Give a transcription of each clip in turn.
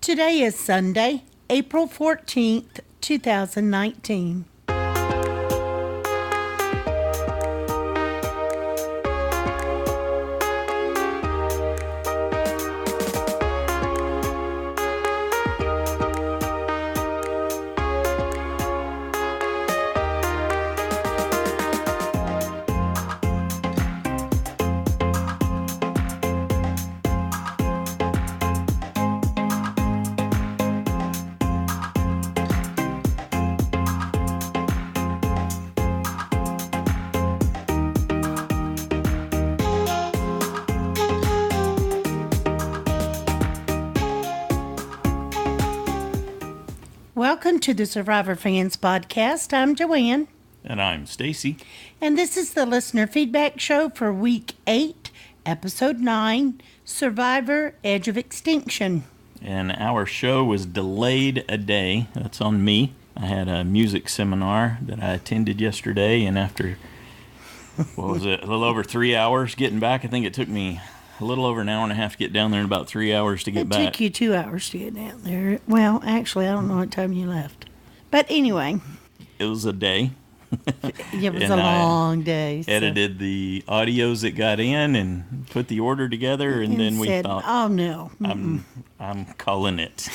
Today is Sunday, April 14th, 2019. Welcome to the Survivor Fans Podcast. I'm Joanne. And I'm Stacy. And this is the listener feedback show for Week 8, Episode 9, Survivor, Edge of Extinction. And our show was delayed a day. That's on me. I had a music seminar that I attended yesterday, and after, a little over 3 hours getting back, I think it took me a little over an hour and a half to get down there and about 3 hours to get back. It took you 2 hours to get down there. Well, actually, I don't know what time you left. But anyway. It was a day. It was a long day. So. Edited the audios that got in and put the order together, and then we thought, oh, no. I'm calling it.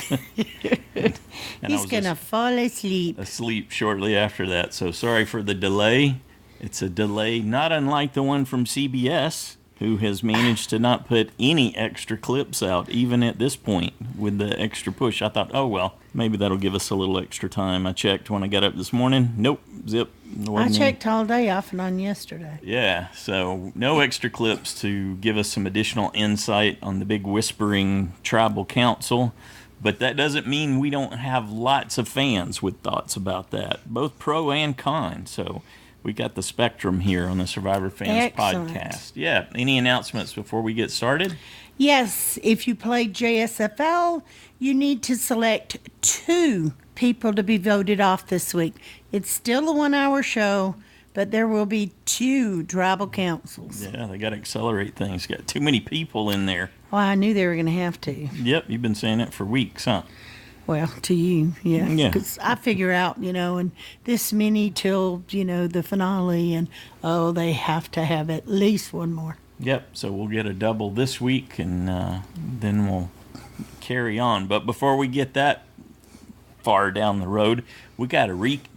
He's going to fall asleep. Asleep shortly after that. So sorry for the delay. It's a delay not unlike the one from CBS, who has managed to not put any extra clips out, even at this point with the extra push. I thought, oh, well, maybe that'll give us a little extra time. I checked when I got up this morning. Nope, zip. I checked all day off and on yesterday. Yeah, so no extra clips to give us some additional insight on the big whispering tribal council. But that doesn't mean we don't have lots of fans with thoughts about that, both pro and con. So we got the spectrum here on the Survivor Fans Podcast. Yeah. Any announcements before we get started? Yes. If you played JSFL, you need to select 2 people to be voted off this week. It's still a 1-hour show, but there will be 2 tribal councils. Yeah, they got to accelerate things. Got too many people in there. Well, I knew they were going to have to. Yep. You've been saying that for weeks, huh? Well, to you, yeah. Because I figure out, and this many till, the finale, and, they have to have at least one more. Yep, so we'll get a double this week, and then we'll carry on. But before we get that far down the road, we got to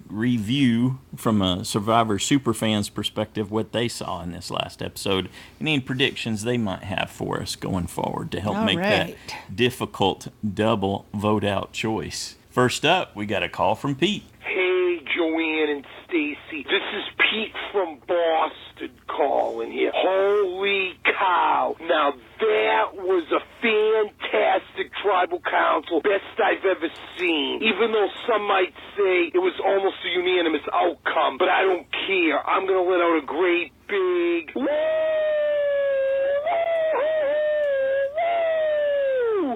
review from a Survivor Superfans perspective what they saw in this last episode, and any predictions they might have for us going forward to help make that difficult double vote out choice. First up, we got a call from Pete. Hey, Joanne and Stacy. This is Pete from Boston calling here. Holy cow. Now, that was a fantastic tribal council. Best I've ever seen. Even though some might say it was almost a unanimous outcome. But I don't care. I'm going to let out a great big woo!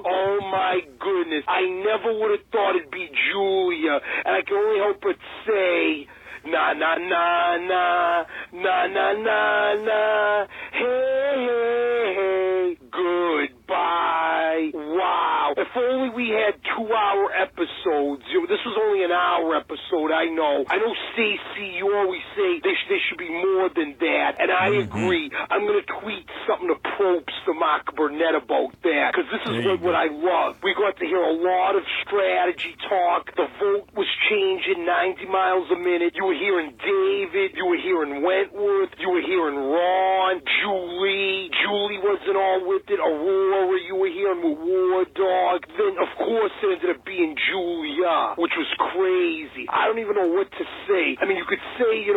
Oh my goodness. I never would have thought it'd be Julia. And I can only hope but say, na na na na, na na na na, hey, hey, hey, goodbye. Wow. If only we had 2-hour episodes. This was only an hour episode, I know. I know, Stacy, you always say they should be more than that, and I agree. I'm going to tweet something to Probst to Mark Burnett about that, because this is what I love. We got to hear a lot of strategy talk. The vote was changing 90 miles a minute. You were hearing David. You were hearing Wentworth. You were hearing Ron. Julie wasn't all with it. Aurora, you were hearing with War Dog. Then, of course, it ended up being Julia, which was crazy. I don't even know what to say. I mean, you could say,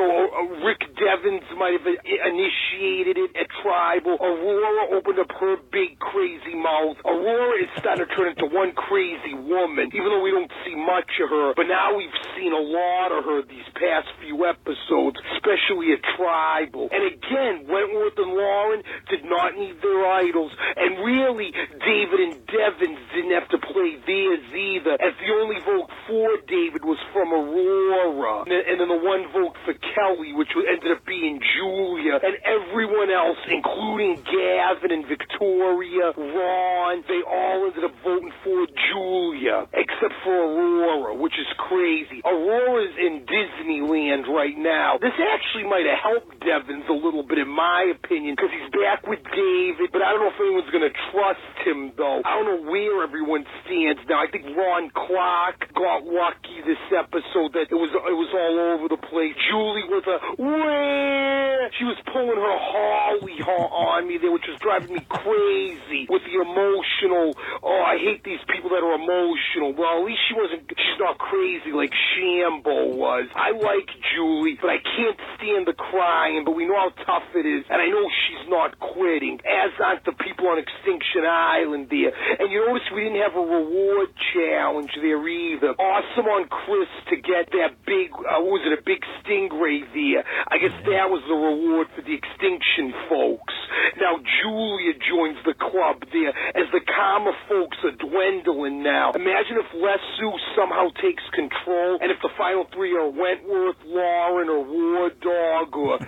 Rick Devens might have initiated it at Tribal. Aurora opened up her big, crazy mouth. Aurora is starting to turn into one crazy woman, even though we don't see much of her. But now we've seen a lot of her these past few episodes, especially at Tribal. And again, Wentworth and Lauren did not need their idols. And really, David and Devens didn't have to play theirs either, as the only vote for David was from Aurora, and then the one vote for Kelly, which ended up being Julia, and everyone else, including Gavin and Victoria, Ron, they all ended up voting for Julia, except for Aurora, which is crazy. Aurora's in Disneyland right now. This actually might have helped Devins a little bit, in my opinion, because he's back with David, but I don't know if anyone's going to trust him, though. I don't know where everyone stands now. I think Ron Clark got lucky this episode that it was all over the place. Julie was she was pulling her Holly on me there, which was driving me crazy with the emotional, I hate these people that are emotional. Well, at least she's not crazy like Shambo was. I like Julie, but I can't stand the crying, but we know how tough it is, and I know she's not quitting, as aren't the people on Extinction Island there. And you notice we didn't have a reward challenge there either. Awesome on Chris to get that big, a big stingray there. I guess that was the reward for the Extinction folks. Now Julia joins the club there as the Karma folks are dwindling now. Imagine if Lesu somehow takes control, and if the final three are Wentworth, Lauren, or War Dog, or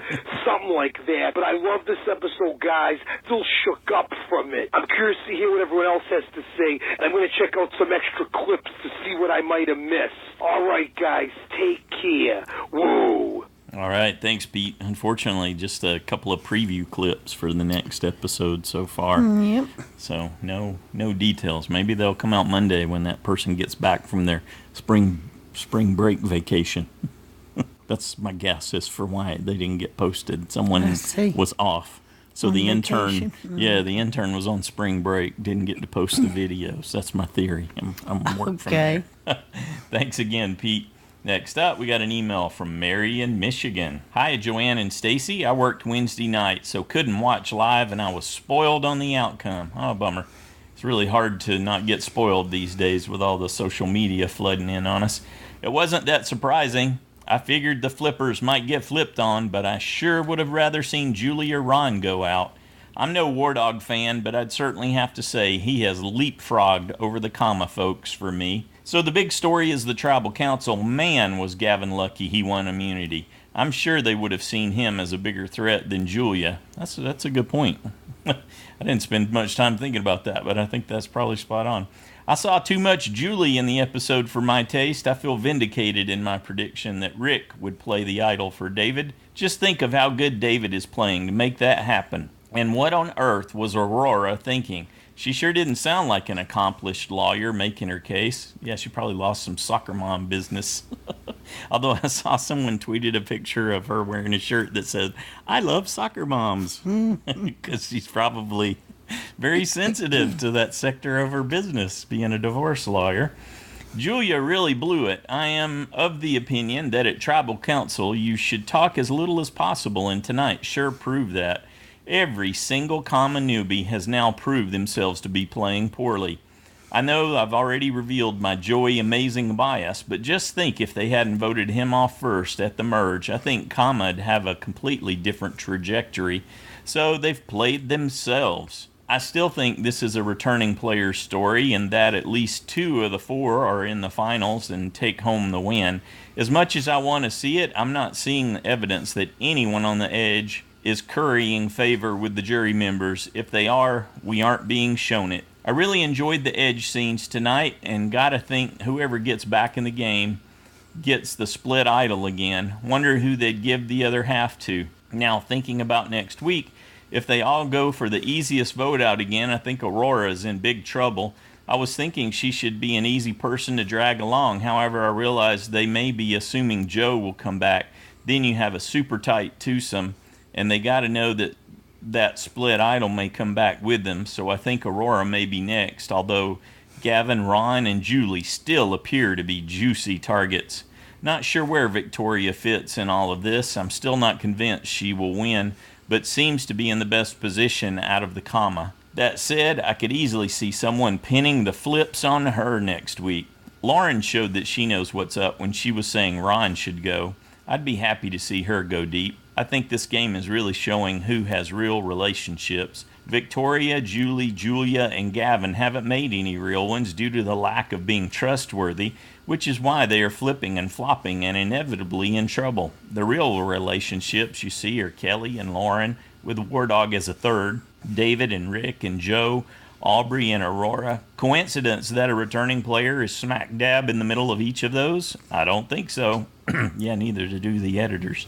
something like that. But I love this episode, guys. Still shook up from it. I'm curious to hear what everyone else has to say, and I'm going to check out some extra clips to see what I might have missed. All right, guys, take care. Woo! All right, thanks, Pete. Unfortunately, just a couple of preview clips for the next episode so far. Yep. So no details. Maybe they'll come out Monday when that person gets back from their spring break vacation. That's my guess as for why they didn't get posted. Someone was off. So the intern, the intern was on spring break, didn't get to post the videos. That's my theory. I'm working from there. Thanks again, Pete. Next up, we got an email from Mary in Michigan. Hi, Joanne and Stacy. I worked Wednesday night, so couldn't watch live, and I was spoiled on the outcome. Oh, bummer. It's really hard to not get spoiled these days with all the social media flooding in on us. It wasn't that surprising. I figured the flippers might get flipped on, but I sure would have rather seen Julie or Ron go out. I'm no War Dog fan, but I'd certainly have to say he has leapfrogged over the Kama folks for me. So the big story is the tribal council. Man, was Gavin lucky he won immunity. I'm sure they would have seen him as a bigger threat than Julia. That's a good point. I didn't spend much time thinking about that, but I think that's probably spot on. I saw too much Julie in the episode for my taste. I feel vindicated in my prediction that Rick would play the idol for David. Just think of how good David is playing to make that happen. And what on earth was Aurora thinking? She sure didn't sound like an accomplished lawyer making her case. Yeah, she probably lost some soccer mom business. Although I saw someone tweeted a picture of her wearing a shirt that said, "I love soccer moms," because she's probably very sensitive to that sector of her business, being a divorce lawyer. Julia really blew it. I am of the opinion that at tribal council you should talk as little as possible, and tonight sure proved that. Every single common newbie has now proved themselves to be playing poorly. I know I've already revealed my Joey amazing bias, but just think if they hadn't voted him off first at the merge, I think Kama'd have a completely different trajectory. So they've played themselves. I still think this is a returning player's story, and that at least 2 of the 4 are in the finals and take home the win. As much as I want to see it, I'm not seeing the evidence that anyone on the edge is currying favor with the jury members. If they are, we aren't being shown it. I really enjoyed the edge scenes tonight, and gotta think whoever gets back in the game gets the split idol again. Wonder who they'd give the other half to. Now, thinking about next week, if they all go for the easiest vote out again, I think Aurora's in big trouble. I was thinking she should be an easy person to drag along. However, I realized they may be assuming Joe will come back. Then you have a super tight twosome, and they got to know that split idol may come back with them, so I think Aurora may be next, although Gavin, Ron, and Julie still appear to be juicy targets. Not sure where Victoria fits in all of this. I'm still not convinced she will win, but seems to be in the best position out of the Kama. That said, I could easily see someone pinning the flips on her next week. Lauren showed that she knows what's up when she was saying Ron should go. I'd be happy to see her go deep. I think this game is really showing who has real relationships. Victoria, Julie, Julia, and Gavin haven't made any real ones due to the lack of being trustworthy, which is why they are flipping and flopping and inevitably in trouble. The real relationships you see are Kelly and Lauren, with War Dog as a third, David and Rick and Joe, Aubrey and Aurora. Coincidence that a returning player is smack dab in the middle of each of those? I don't think so. Yeah, neither do the editors.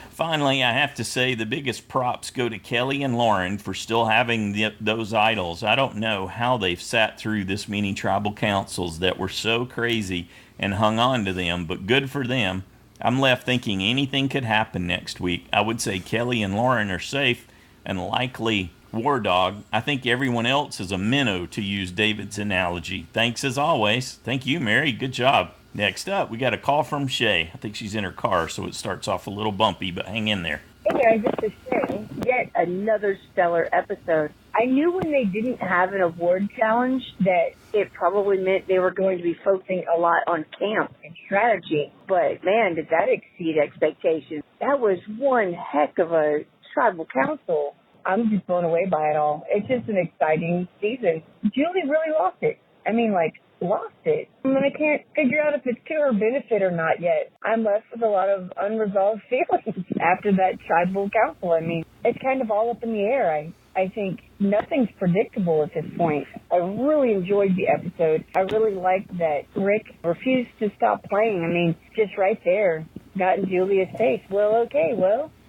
Finally, I have to say the biggest props go to Kelly and Lauren for still having those idols. I don't know how they've sat through this many tribal councils that were so crazy and hung on to them, but good for them. I'm left thinking anything could happen next week. I would say Kelly and Lauren are safe and likely War Dog. I think everyone else is a minnow, to use David's analogy. Thanks as always. Thank you, Mary. Good job. Next up, we got a call from Shea. I think she's in her car, so it starts off a little bumpy, but hang in there. Hey guys, this is Shea. Yet another stellar episode. I knew when they didn't have an award challenge that it probably meant they were going to be focusing a lot on camp and strategy. But man, did that exceed expectations. That was one heck of a tribal council. I'm just blown away by it all. It's just an exciting season. Julie really lost it. Lost it. I can't figure out if it's to her benefit or not yet. I'm left with a lot of unresolved feelings after that tribal council. It's kind of all up in the air. I think nothing's predictable at this point. I really enjoyed the episode. I really liked that Rick refused to stop playing. Just right there, gotten Julia safe.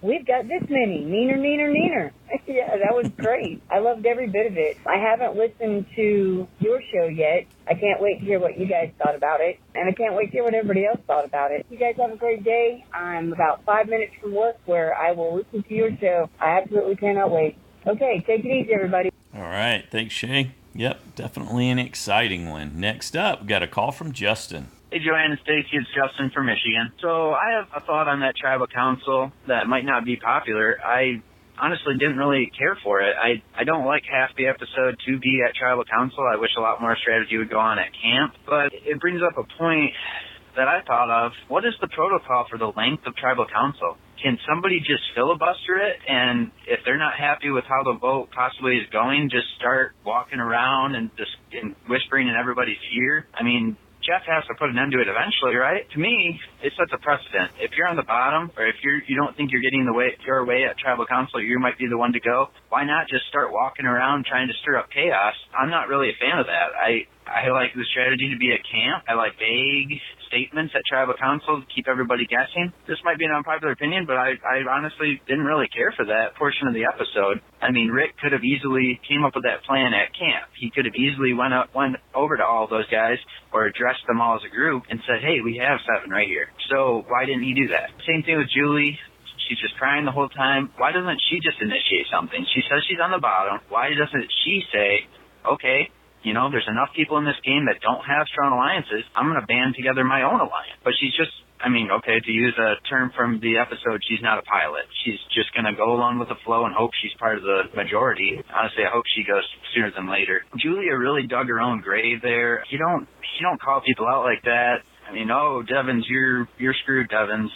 We've got this many. Neener. Yeah, that was great. I loved every bit of it. I haven't listened to your show yet. I can't wait to hear what you guys thought about it. And I can't wait to hear what everybody else thought about it. You guys have a great day. I'm about 5 minutes from work where I will listen to your show. I absolutely cannot wait. Okay, take it easy, everybody. All right. Thanks, Shea. Yep, definitely an exciting one. Next up, we got a call from Justin. Hey, Joanne and Stacy, it's Justin from Michigan. So I have a thought on that tribal council that might not be popular. I honestly didn't really care for it. I don't like half the episode to be at tribal council. I wish a lot more strategy would go on at camp. But it brings up a point that I thought of. What is the protocol for the length of tribal council? Can somebody just filibuster it, and if they're not happy with how the vote possibly is going, just start walking around and whispering in everybody's ear? Jeff has to put an end to it eventually, right? To me, it sets a precedent. If you're on the bottom, or if you don't think you're getting your way at tribal council, you might be the one to go. Why not just start walking around trying to stir up chaos? I'm not really a fan of that. I like the strategy to be at camp. I like vague statements at tribal council to keep everybody guessing. This might be an unpopular opinion, but I honestly didn't really care for that portion of the episode. Rick could have easily came up with that plan at camp. He could have easily went over to all those guys or addressed them all as a group and said, hey, we have 7 right here. So why didn't he do that? Same thing with Julie. She's just crying the whole time. Why doesn't she just initiate something? She says she's on the bottom. Why doesn't she say, okay, there's enough people in this game that don't have strong alliances. I'm going to band together my own alliance. But she's just, to use a term from the episode, she's not a pilot. She's just going to go along with the flow and hope she's part of the majority. Honestly, I hope she goes sooner than later. Julia really dug her own grave there. You don't call people out like that. Devins, you're screwed, Devins.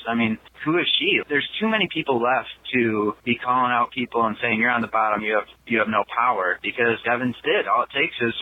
Who is she? There's too many people left to be calling out people and saying you're on the bottom, you have no power, because Devins did. All it takes is,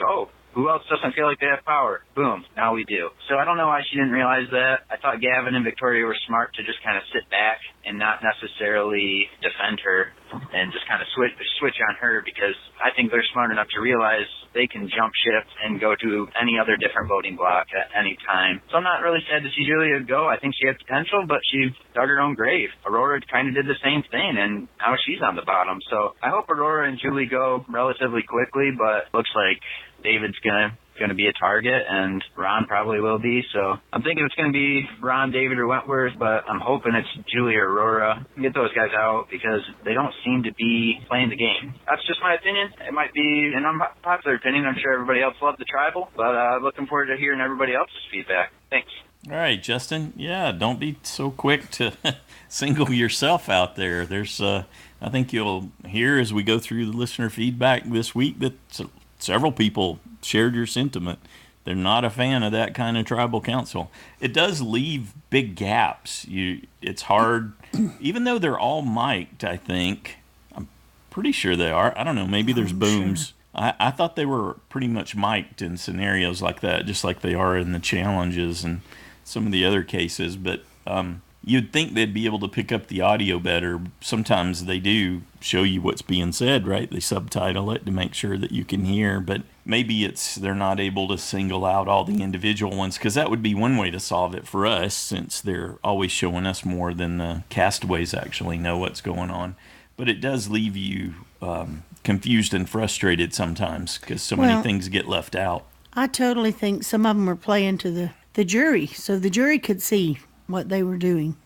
who else doesn't feel like they have power? Boom, now we do. So I don't know why she didn't realize that. I thought Gavin and Victoria were smart to just kind of sit back and not necessarily defend her and just kind of switch on her, because I think they're smart enough to realize they can jump ship and go to any other different voting block at any time. So I'm not really sad to see Julia go. I think she had potential, but she dug her own grave. Aurora kind of did the same thing, and now she's on the bottom. So I hope Aurora and Julie go relatively quickly, but looks like David's gonna be a target, and Ron probably will be. So I'm thinking it's gonna be Ron, David, or Wentworth, but I'm hoping it's Julie or Aurora. Get those guys out because they don't seem to be playing the game. That's just my opinion. It might be an unpopular opinion. I'm sure everybody else loved the tribal, but looking forward to hearing everybody else's feedback. Thanks. All right, Justin. Yeah, don't be so quick to single yourself out there. There's, I think you'll hear as we go through the listener feedback this week that several people shared your sentiment. They're not a fan of that kind of tribal council. It does leave big gaps. It's hard, even though they're all mic'd, I think. I'm Pretty sure they are. I don't know. Maybe there's booms. Sure. I thought they were pretty much mic'd in scenarios like that, just like they are in the challenges and some of the other cases. But you'd think they'd be able to pick up the audio better. Sometimes they do show you what's being said, right? They subtitle it to make sure that you can hear. But maybe they're not able to single out all the individual ones, because that would be one way to solve it for us, since they're always showing us more than the castaways actually know what's going on. But it does leave you confused and frustrated sometimes, because so many things get left out. I totally think some of them were playing to the jury, so the jury could see what they were doing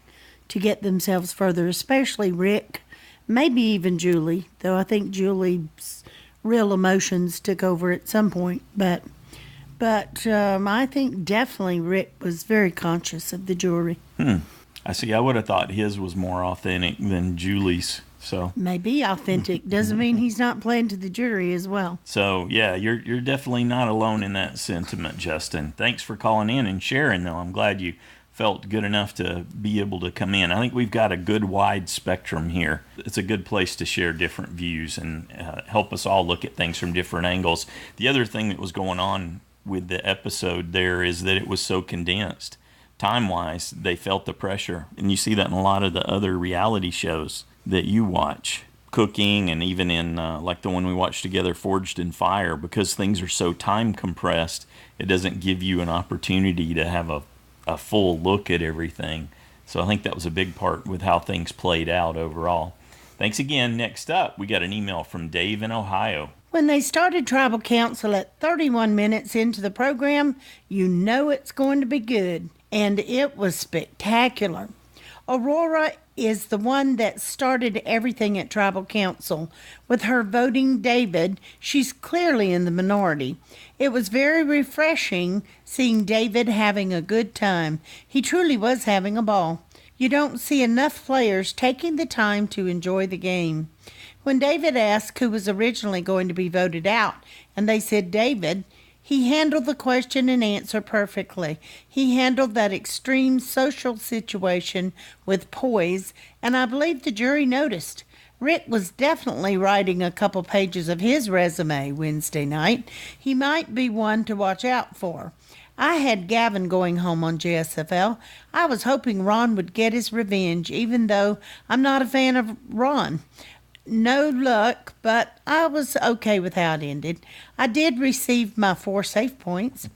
to get themselves further, especially Rick, maybe even Julie, though I think Julie's real emotions took over at some point. But I think definitely Rick was very conscious of the jury. I see. I would have thought his was more authentic than Julie's. So maybe authentic doesn't mean he's not playing to the jury as well. So yeah, you're definitely not alone in that sentiment, Justin. Thanks for calling in and sharing, though. I'm glad you felt good enough to be able to come in. I think we've got a good wide spectrum here. It's a good place to share different views and help us all look at things from different angles. The other thing that was going on with the episode there is that it was so condensed. Time-wise, they felt the pressure. And you see that in a lot of the other reality shows that you watch, cooking, and even in like the one we watched together, Forged in Fire. Because things are so time compressed, it doesn't give you an opportunity to have a full look at everything. So I think that was a big part with how things played out overall. Thanks again. Next up, we got an email from Dave in Ohio. When they started Tribal Council at 31 minutes into the program, you know it's going to be good. And it was spectacular. Aurora is the one that started everything at Tribal Council. With her voting David, she's clearly in the minority. It was very refreshing seeing David having a good time. He truly was having a ball. You don't see enough players taking the time to enjoy the game. When David asked who was originally going to be voted out, and they said David, he handled the question and answer perfectly. He handled that extreme social situation with poise, and I believe the jury noticed. Rick was definitely writing a couple pages of his resume Wednesday night. He might be one to watch out for. I had Gavin going home on JSFL. I was hoping Ron would get his revenge, even though I'm not a fan of Ron. No luck, but I was okay with how it ended. I did receive my 4 safe points.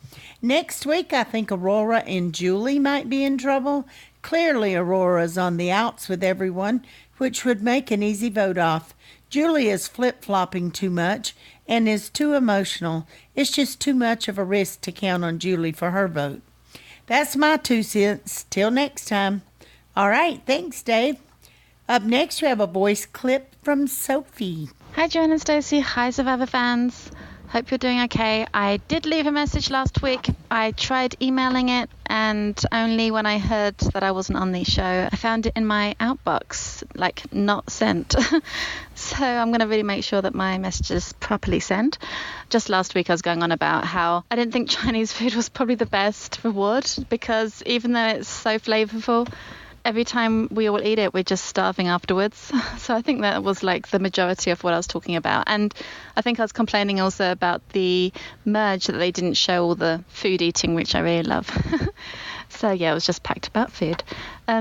Next week, I think Aurora and Julie might be in trouble. Clearly, Aurora's on the outs with everyone, which would make an easy vote off. Julie is flip-flopping too much and is too emotional. It's just too much of a risk to count on Julie for her vote. That's my 2 cents. Till next time. All right, thanks, Dave. Up next, we have a voice clip from Sophie. Hi, Joan and Stacey. Hi, Survivor fans. Hope you're doing okay. I did leave a message last week. I tried emailing it, and only when I heard that I wasn't on the show, I found it in my outbox, like not sent. So I'm going to really make sure that my message is properly sent. Just last week I was going on about how I didn't think Chinese food was probably the best reward, because even though it's so flavorful, every time we all eat it, we're just starving afterwards. So I think that was like the majority of what I was talking about. And I think I was complaining also about the merge that they didn't show all the food eating, which I really love. So yeah, it was just packed about food.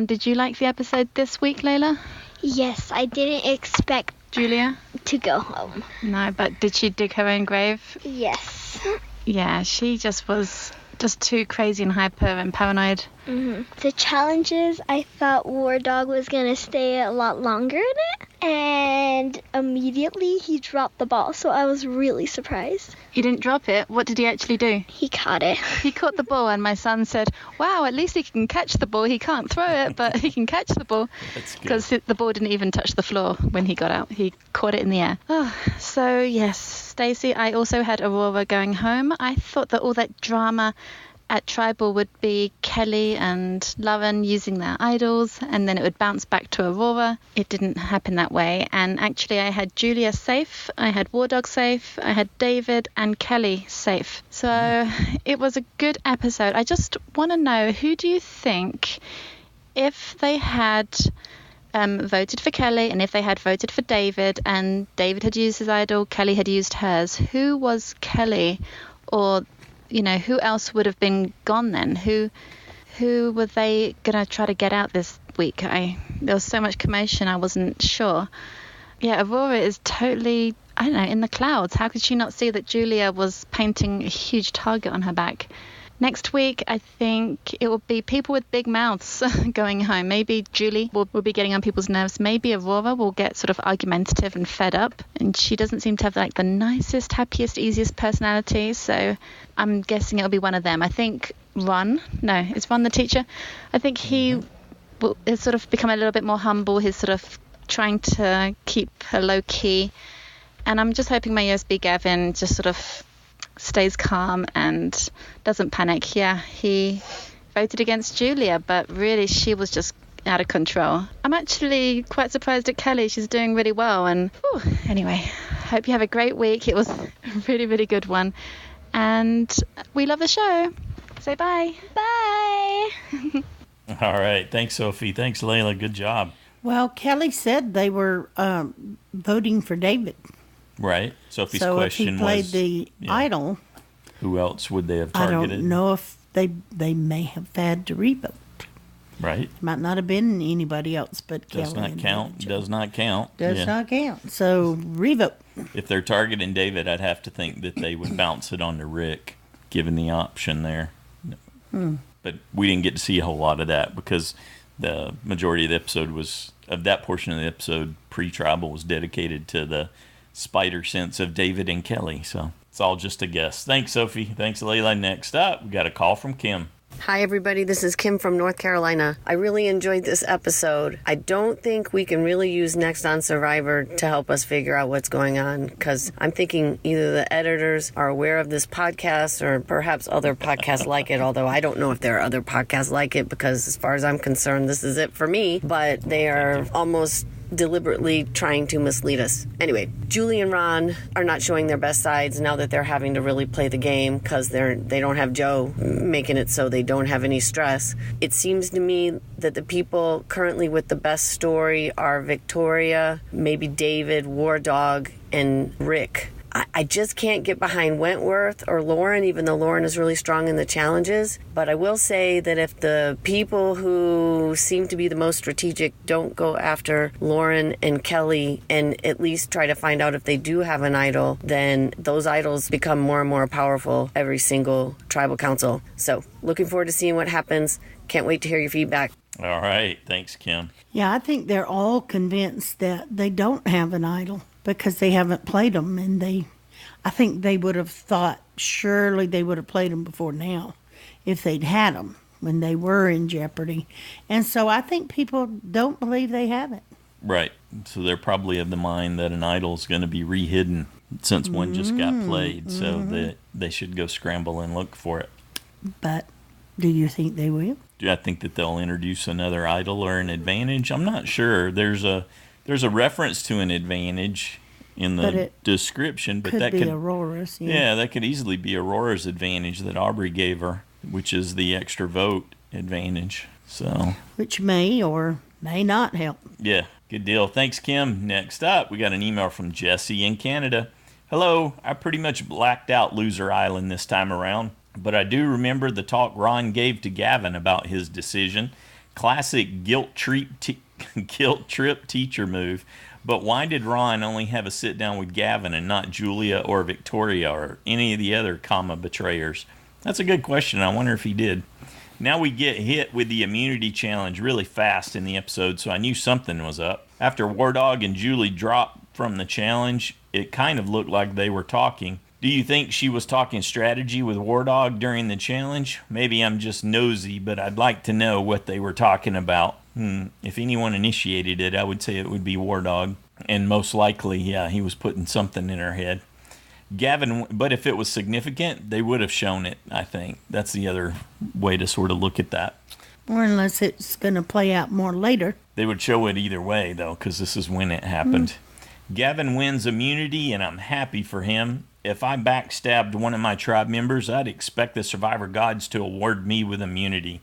Did you like the episode this week, Layla? Yes, I didn't expect Julia to go home. No, but did she dig her own grave? Yes. Yeah, she just was just too crazy and hyper and paranoid. Mm-hmm. The challenges, I thought War Dog was going to stay a lot longer in it, and immediately he dropped the ball, so I was really surprised. He didn't drop it? What did he actually do? He caught it. He caught the ball, and my son said, wow, at least he can catch the ball. He can't throw it, but he can catch the ball. That's good. Because the ball didn't even touch the floor when he got out. He caught it in the air. Oh, so, yes, Stacey, I also had Aurora going home. I thought that all that drama at Tribal would be Kelly and Lauren using their idols, and then it would bounce back to Aurora. It didn't happen that way. And actually, I had Julia safe, I had War Dog safe, I had David and Kelly safe. So it was a good episode. I just want to know, who do you think, if they had voted for Kelly, and if they had voted for David and David had used his idol, Kelly had used hers, who was Kelly? Or, who else would have been gone then? Who were they going to try to get out this week? There was so much commotion, I wasn't sure. Yeah, Aurora is totally, in the clouds. How could she not see that Julia was painting a huge target on her back? Next week, I think it will be people with big mouths going home. Maybe Julie will be getting on people's nerves. Maybe Aurora will get sort of argumentative and fed up. And she doesn't seem to have the nicest, happiest, easiest personality. So I'm guessing it'll be one of them. I think Ron, it's Ron the teacher. I think he has sort of become a little bit more humble. He's sort of trying to keep her low key. And I'm just hoping my USB Gavin just sort of stays calm and doesn't panic. Yeah, he voted against Julia, but really she was just out of control. I'm actually quite surprised at Kelly. She's doing really well. And anyway, hope you have a great week. It was a really, really good one. And we love the show. Say bye. Bye. All right. Thanks, Sophie. Thanks, Layla. Good job. Well, Kelly said they were voting for David. Right. Sophie's so question if he played was, the idol, who else would they have targeted? I don't know if they may have had to revote. Right. Might not have been anybody else but Does Kelly. not count. Does not count. Does not count. So revote. If they're targeting David, I'd have to think that they would bounce it on to Rick, given the option there. But we didn't get to see a whole lot of that because the majority of the episode of that portion of the episode, pre-tribal, was dedicated to the spider sense of David and Kelly. So it's all just a guess. Thanks, Sophie. Thanks, Layla. Next up, we got a call from Kim. Hi, everybody. This is Kim from North Carolina. I really enjoyed this episode. I don't think we can really use Next on Survivor to help us figure out what's going on, because I'm thinking either the editors are aware of this podcast or perhaps other podcasts like it, although I don't know if there are other podcasts like it, because as far as I'm concerned, this is it for me. But they are almost deliberately trying to mislead us. Anyway, Julie and Ron are not showing their best sides now that they're having to really play the game because they don't have Joe making it so they don't have any stress. It seems to me that the people currently with the best story are Victoria, maybe David, War Dog, and Rick. I just can't get behind Wentworth or Lauren, even though Lauren is really strong in the challenges. But I will say that if the people who seem to be the most strategic don't go after Lauren and Kelly and at least try to find out if they do have an idol, then those idols become more and more powerful every single tribal council. So looking forward to seeing what happens. Can't wait to hear your feedback. All right. Thanks, Kim. Yeah, I think they're all convinced that they don't have an idol because they haven't played them, and I think they would have thought surely they would have played them before now if they'd had them when they were in jeopardy. And so I think people don't believe they have it. Right. So they're probably of the mind that an idol is going to be re-hidden since one just got played, so that they should go scramble and look for it. But do you think they will? Do I think that they'll introduce another idol or an advantage? I'm not sure. There's a reference to an advantage in the description, but that could be Aurora's. Yeah, that could easily be Aurora's advantage that Aubrey gave her, which is the extra vote advantage. So, which may or may not help. Yeah, good deal. Thanks, Kim. Next up, we got an email from Jesse in Canada. Hello, I pretty much blacked out Loser Island this time around, but I do remember the talk Ron gave to Gavin about his decision. Classic guilt trip teacher move. But why did Ron only have a sit down with Gavin and not Julia or Victoria or any of the other comma betrayers? That's a good question. I wonder if he did. Now we get hit with the immunity challenge really fast in the episode, so I knew something was up. After War Dog and Julie dropped from the challenge, it kind of looked like they were talking. Do you think she was talking strategy with War Dog during the challenge? Maybe I'm just nosy, but I'd like to know what they were talking about. If anyone initiated it, I would say it would be War Dog. And most likely, yeah, he was putting something in her head. Gavin, but if it was significant, they would have shown it, I think. That's the other way to sort of look at that. Or unless it's going to play out more later. They would show it either way, though, because this is when it happened. Gavin wins immunity, and I'm happy for him. If I backstabbed one of my tribe members, I'd expect the survivor gods to award me with immunity.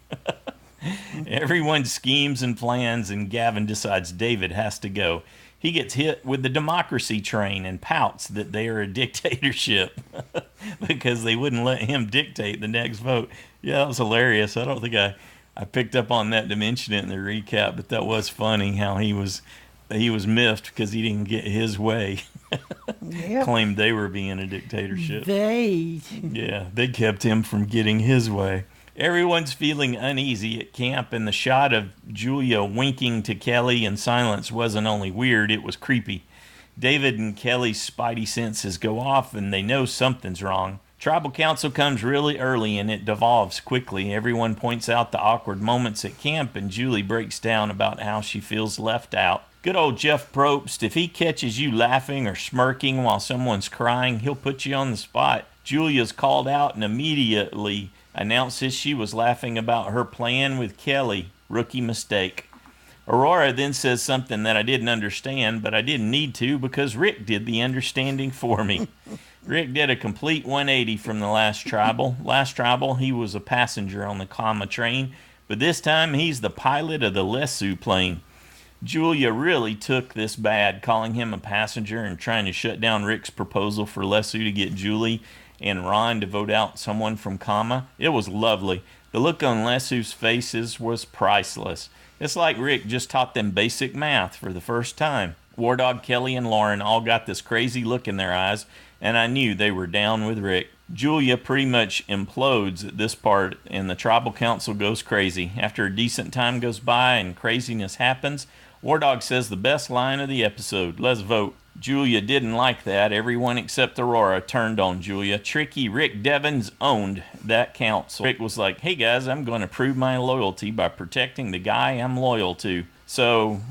Everyone schemes and plans, and Gavin decides David has to go. He gets hit with the democracy train and pouts that they are a dictatorship because they wouldn't let him dictate the next vote. Yeah, that was hilarious. I don't think I picked up on that to mention it in the recap, but that was funny how he was miffed because he didn't get his way. Yep. Claimed they were being a dictatorship. They kept him from getting his way. Everyone's feeling uneasy at camp, and the shot of Julia winking to Kelly in silence wasn't only weird, it was creepy. David and Kelly's spidey senses go off, and they know something's wrong. Tribal council comes really early, and it devolves quickly. Everyone points out the awkward moments at camp, and Julie breaks down about how she feels left out. Good old Jeff Probst, if he catches you laughing or smirking while someone's crying, he'll put you on the spot. Julia's called out and immediately announces she was laughing about her plan with Kelly. Rookie mistake. Aurora then says something that I didn't understand, but I didn't need to because Rick did the understanding for me. Rick did a complete 180 from the last tribal. Last tribal, he was a passenger on the comma train, but this time he's the pilot of the Lesu plane. Julia really took this bad, calling him a passenger and trying to shut down Rick's proposal for Lesu to get Julie and Ron to vote out someone from comma. It was lovely. The look on Lesu's faces was priceless. It's like Rick just taught them basic math for the first time. War Dog, Kelly, and Lauren all got this crazy look in their eyes, and I knew they were down with Rick. Julia pretty much implodes at this part, and the tribal council goes crazy. After a decent time goes by and craziness happens, War Dog says the best line of the episode, "Let's vote." Julia didn't like that. Everyone except Aurora turned on Julia. Tricky Rick Devens owned that council. Rick was like, "Hey guys, I'm going to prove my loyalty by protecting the guy I'm loyal to. So,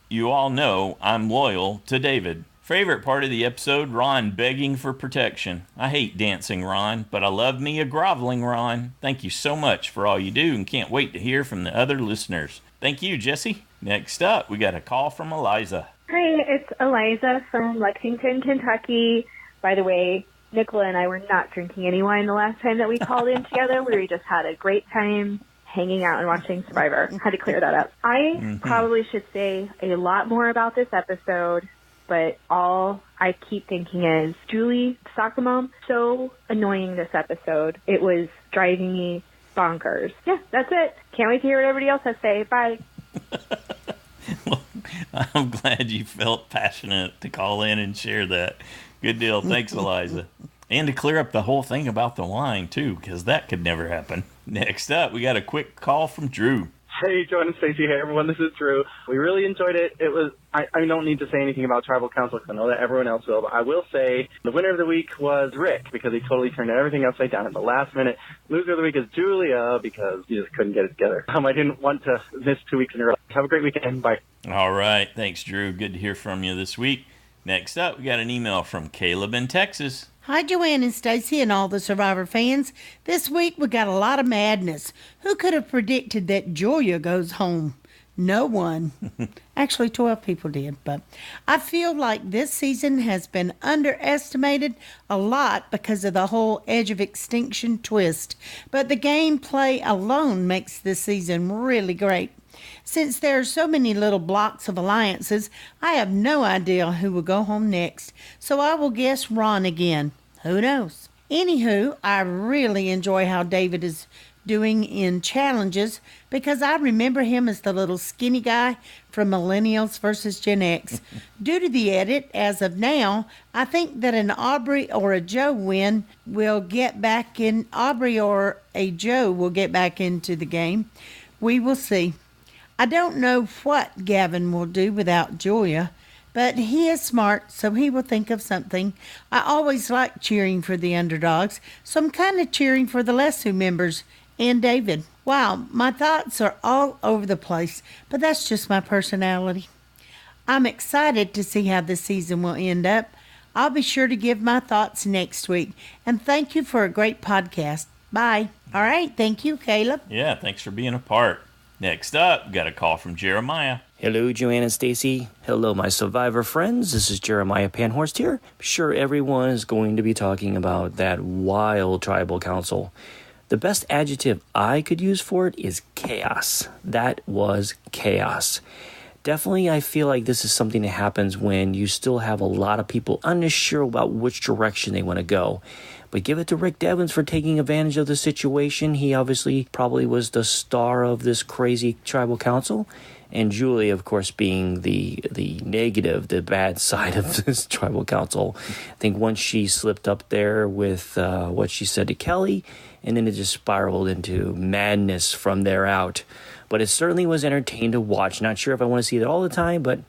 you all know I'm loyal to David." Favorite part of the episode, Ron begging for protection. I hate dancing Ron, but I love me a groveling Ron. Thank you so much for all you do and can't wait to hear from the other listeners. Thank you, Jesse. Next up, we got a call from Eliza. Hi, it's Eliza from Lexington, Kentucky. By the way, Nicola and I were not drinking any wine the last time that we called in together. We just had a great time hanging out and watching Survivor. Had to clear that up. I probably should say a lot more about this episode, but all I keep thinking is Julie, soccer mom, so annoying this episode. It was driving me bonkers. Yeah, that's it. Can't wait to hear what everybody else has to say. Bye. Well, I'm glad you felt passionate to call in and share that. Good deal. Thanks, Eliza. And to clear up the whole thing about the wine, too, because that could never happen. Next up, we got a quick call from Drew. Hey, John and Stacey. Hey, everyone. This is Drew. We really enjoyed it. It was. I don't need to say anything about Tribal Council because I know that everyone else will, but I will say the winner of the week was Rick because he totally turned everything upside down at the last minute. Loser of the week is Julia because he just couldn't get it together. I didn't want to miss 2 weeks in a row. Have a great weekend. Bye. All right. Thanks, Drew. Good to hear from you this week. Next up, we got an email from Caleb in Texas. Hi, Joanne and Stacy and all the Survivor fans. This week we got a lot of madness. Who could have predicted that Julia goes home? No one. Actually, 12 people did, but I feel like this season has been underestimated a lot because of the whole Edge of Extinction twist. But the gameplay alone makes this season really great. Since there are so many little blocks of alliances, I have no idea who will go home next, so I will guess Ron again. Who knows? Anywho, I really enjoy how David is doing in challenges because I remember him as the little skinny guy from Millennials versus Gen X. Due to the edit, as of now, I think that an Aubrey or a Joe win will get back in. Aubrey or a Joe will get back into the game. We will see. I don't know what Gavin will do without Julia, but he is smart, so he will think of something. I always like cheering for the underdogs, so I'm kind of cheering for the Lesu members and David. Wow, my thoughts are all over the place, but that's just my personality. I'm excited to see how this season will end up. I'll be sure to give my thoughts next week, and thank you for a great podcast. Bye. All right, thank you, Caleb. Yeah, thanks for being a part. Next up, got a call from Jeremiah. Hello, Joanne and Stacy. Hello, my Survivor friends. This is Jeremiah Panhorst here. I'm sure everyone is going to be talking about that wild tribal council. The best adjective I could use for it is chaos. That was chaos. Definitely, I feel like this is something that happens when you still have a lot of people unsure about which direction they want to go. But give it to Rick Devens for taking advantage of the situation. He obviously probably was the star of this crazy tribal council. And Julie, of course, being the negative, the bad side of this tribal council. I think once she slipped up there with what she said to Kelly, and then it just spiraled into madness from there out. But it certainly was entertaining to watch. Not sure if I want to see it all the time, but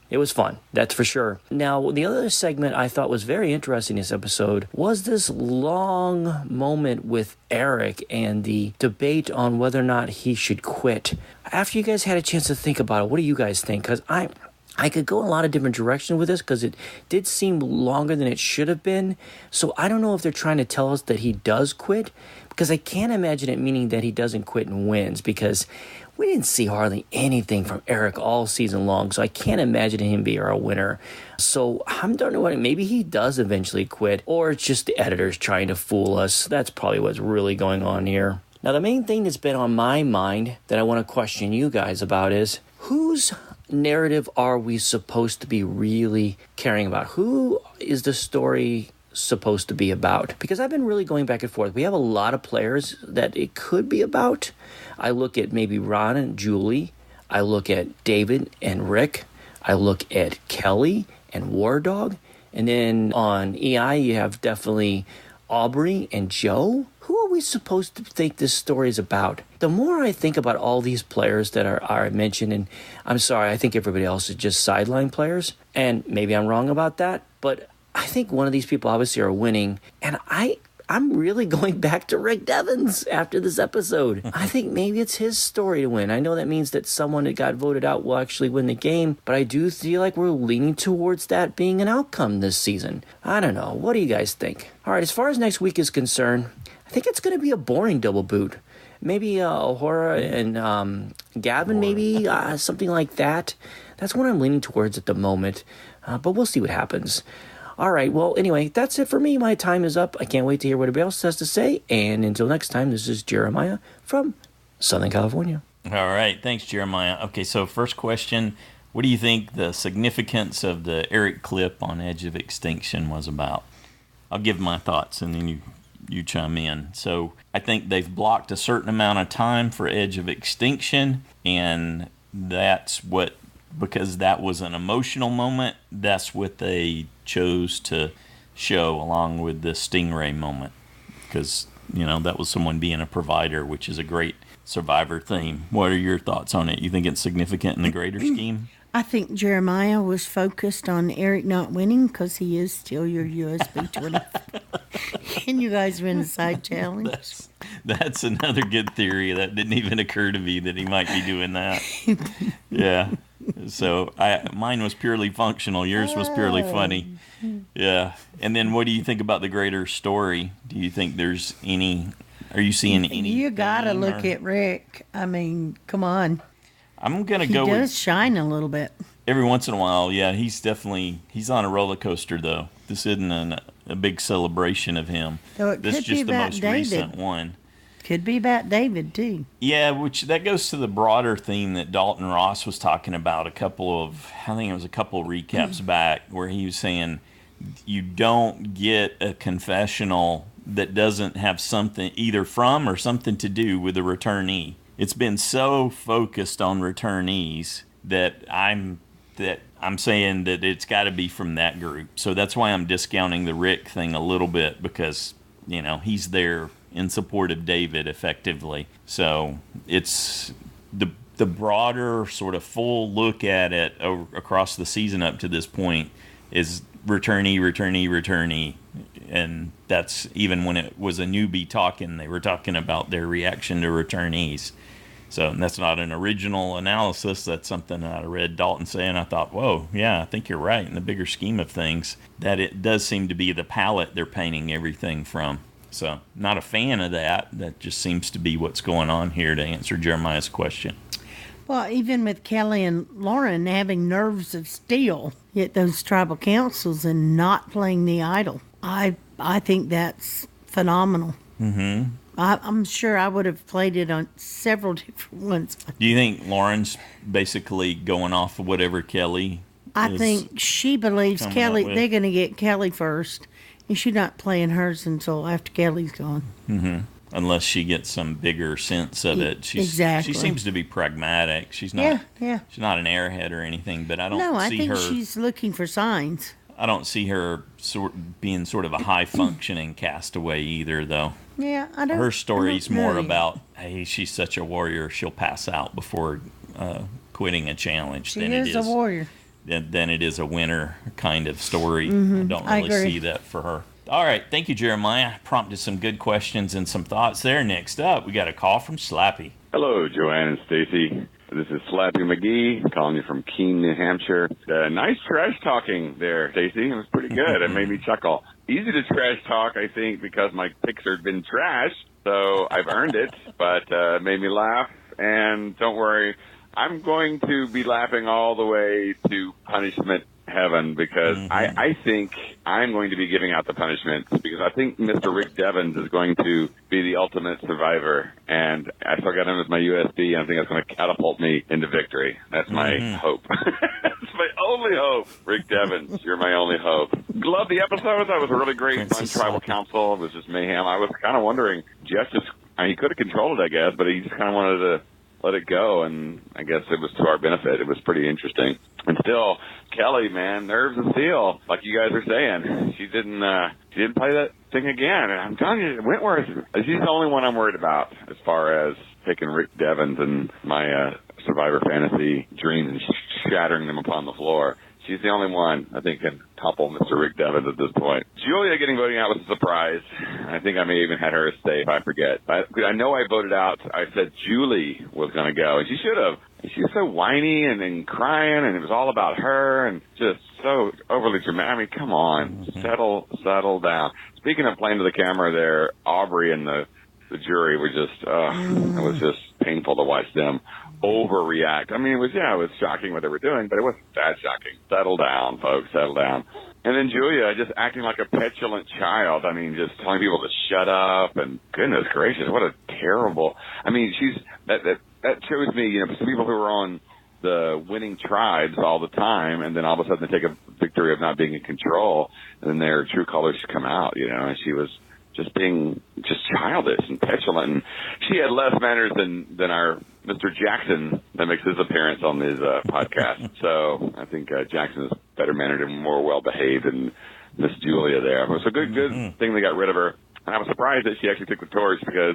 it was fun. That's for sure. Now, the other segment I thought was very interesting this episode was this long moment with Eric and the debate on whether or not he should quit. After you guys had a chance to think about it, what do you guys think? Because I could go a lot of different directions with this because it did seem longer than it should have been. So I don't know if they're trying to tell us that he does quit, because I can't imagine it meaning that he doesn't quit and wins, because we didn't see hardly anything from Eric all season long, so I can't imagine him being our winner. So I'm don't know what, maybe he does eventually quit, or it's just the editors trying to fool us. That's probably what's really going on here. Now, the main thing that's been on my mind that I want to question you guys about is, whose narrative are we supposed to be really caring about? Who is the story supposed to be about? Because I've been really going back and forth. We have a lot of players that it could be about. I look at maybe Ron and Julie. I look at David and Rick. I look at Kelly and War Dog. And then on EI, you have definitely Aubrey and Joe. Who are we supposed to think this story is about? The more I think about all these players that are mentioned, and I'm sorry, I think everybody else is just sideline players, and maybe I'm wrong about that, but I think one of these people obviously are winning, and I'm really going back to Rick Devens after this episode. I think maybe it's his story to win. I know that means that someone that got voted out will actually win the game, but I do feel like we're leaning towards that being an outcome this season. I don't know. What do you guys think? All right, as far as next week is concerned, I think it's going to be a boring double boot. Maybe Ahura and Gavin, maybe something like that. That's what I'm leaning towards at the moment, but we'll see what happens. All right, well, anyway, that's it for me. My time is up. I can't wait to hear what everybody else has to say. And until next time, this is Jeremiah from Southern California. All right, thanks, Jeremiah. Okay, so first question, what do you think the significance of the Eric clip on Edge of Extinction was about? I'll give my thoughts, and then you chime in. So I think they've blocked a certain amount of time for Edge of Extinction, and that's what, because that was an emotional moment, that's what they chose to show along with the Stingray moment, because that was someone being a provider, which is a great Survivor theme. What are your thoughts on it? You think it's significant in the greater scheme? I think Jeremiah was focused on Eric not winning because he is still your USB 20. Can you guys win the side challenge? That's another good theory. That didn't even occur to me that he might be doing that. Yeah. So mine was purely functional. Yours was purely funny. Yeah. And then what do you think about the greater story? Do you think there's any... Are you seeing any... You got to look at Rick. I mean, come on. I'm going to go with... He does shine a little bit. Every once in a while, yeah. He's on a roller coaster, though. This isn't a big celebration of him. So this is just the most recent one. Could be about David, too. Yeah, which that goes to the broader theme that Dalton Ross was talking about I think it was a couple of recaps back, where he was saying you don't get a confessional that doesn't have something either from or something to do with the returnee. It's been so focused on returnees that I'm saying that it's got to be from that group. So that's why I'm discounting the Rick thing a little bit, because he's there in support of David effectively. So it's the broader sort of full look at it across the season up to this point is returnee. And that's even when it was a newbie talking, they were talking about their reaction to returnees. So that's not an original analysis. That's something that I read Dalton say, and I thought, whoa, yeah, I think you're right. In the bigger scheme of things, that it does seem to be the palette they're painting everything from. So not a fan of that. That just seems to be what's going on here, to answer Jeremiah's question. Well, even with Kelly and Lauren having nerves of steel at those tribal councils and not playing the idol, I think that's phenomenal. Mm-hmm. I'm sure I would have played it on several different ones. Do you think Lauren's basically going off of whatever Kelly I think she believes coming Kelly, up with? they're going to get Kelly first, and she's not playing hers until after Kelly's gone. Mm-hmm. Unless she gets some bigger sense of it. Exactly. She seems to be pragmatic. She's not. Yeah. She's not an airhead or anything. But I don't No, I see think her. she's looking for signs. I don't see her being sort of a high functioning castaway either, though. Yeah, I don't. Her story's I don't more know. about, hey, she's such a warrior, she'll pass out before quitting a challenge. She is a warrior. Than it is a winner kind of story. Mhm, I don't I really agree. see that for her. All right, thank you, Jeremiah. Prompted some good questions and some thoughts there. Next up, we got a call from Slappy. Hello, Joanne and Stacy. This is Slappy McGee calling you from Keene, New Hampshire. Nice trash talking there, Stacy. It was pretty good. It made me chuckle. Easy to trash talk, I think, because my picks have been trash, so I've earned it, but it made me laugh. And don't worry, I'm going to be laughing all the way to punishment heaven because I think I'm going to be giving out the punishments because I think Mr. Rick Devens is going to be the ultimate survivor, and I still got him as my USB, and I think that's going to catapult me into victory. That's my hope. That's my only hope. Rick Devens, you're my only hope. Love the episode. That was a really great fun tribal council. It was just mayhem. I was kind of wondering, Jeff he could have controlled it, I guess, but he just kind of wanted to let it go, and I guess it was to our benefit. It was pretty interesting. And still, Kelly, man, nerves of steel, like you guys are saying. She didn't play that thing again. And I'm telling you, Wentworth, she's the only one I'm worried about as far as taking Rick Devens and my Survivor Fantasy dreams and shattering them upon the floor. She's the only one I think can topple Mr. Rick Devens at this point. Julia getting voting out was a surprise. I think I may even had her stay if I forget. I know I voted out. I said Julie was going to go, and she should have. She was so whiny and crying, and it was all about her, and just so overly dramatic. I mean, come on, settle down. Speaking of playing to the camera there, Aubrey and the jury were just, it was just painful to watch them overreact. I mean, it was shocking what they were doing, but it wasn't that shocking. Settle down, folks, settle down. And then Julia just acting like a petulant child. I mean, just telling people to shut up, and goodness gracious, what a terrible, I mean, that shows me, some people who are on the winning tribes all the time, and then all of a sudden they take a victory of not being in control, and then their true colors come out, and she was just being just childish and petulant. And she had less manners than our Mr. Jackson that makes his appearance on his podcast. So I think Jackson is better mannered and more well behaved than Miss Julia there. It was a good thing they got rid of her. And I was surprised that she actually took the torch because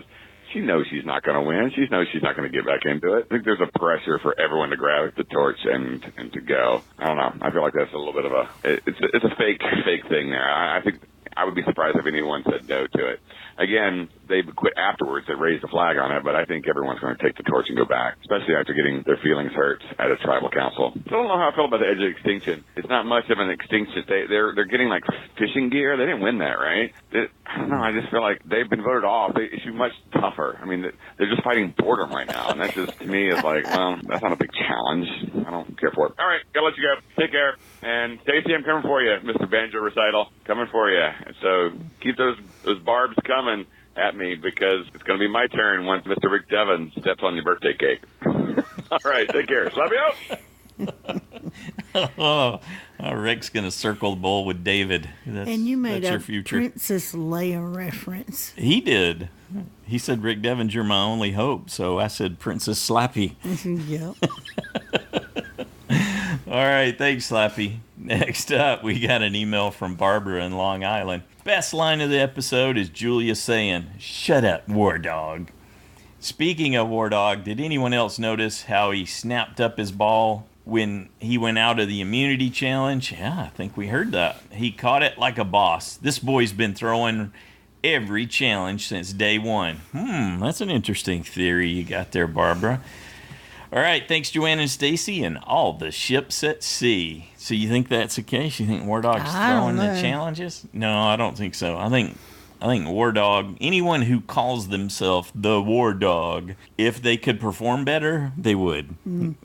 she knows she's not going to win. She knows she's not going to get back into it. I think there's a pressure for everyone to grab the torch and to go. I don't know. I feel like that's a little bit of it's a fake thing there. I think I would be surprised if anyone said no to it. Again, they quit afterwards. They raised a flag on it, but I think everyone's going to take the torch and go back, especially after getting their feelings hurt at a tribal council. I don't know how I feel about the Edge of Extinction. It's not much of an extinction. They're getting like fishing gear. They didn't win that, right? I don't know. I just feel like they've been voted off. They should be much tougher. I mean, they're just fighting boredom right now, and that just to me is like, well, that's not a big challenge. I don't care for it. All right, gotta let you go. Take care. And Stacey, I'm coming for you, Mr. Banjo Recital. Coming for you. And so keep those barbs coming at me because it's going to be my turn once Mr. Rick Devens steps on your birthday cake. All right, take care. Love you. Rick's going to circle the bowl with David. And you made that's a your future. Princess Leia reference. He did. He said, Rick Devens, you're my only hope. So I said, Princess Slappy. Yep. All right, thanks, Slappy. Next up, we got an email from Barbara in Long Island. Best line of the episode is Julia saying, "Shut up, War Dog." Speaking of War Dog, did anyone else notice how he snapped up his ball when he went out of the immunity challenge? Yeah, I think we heard that. He caught it like a boss. This boy's been throwing every challenge since day one. That's an interesting theory you got there, Barbara. All right, thanks, Joanne and Stacy, and all the ships at sea. So you think that's the case? You think War Dog's throwing the challenges? No, I don't think so. I think I think War Dog, anyone who calls themselves the War Dog, if they could perform better, they would.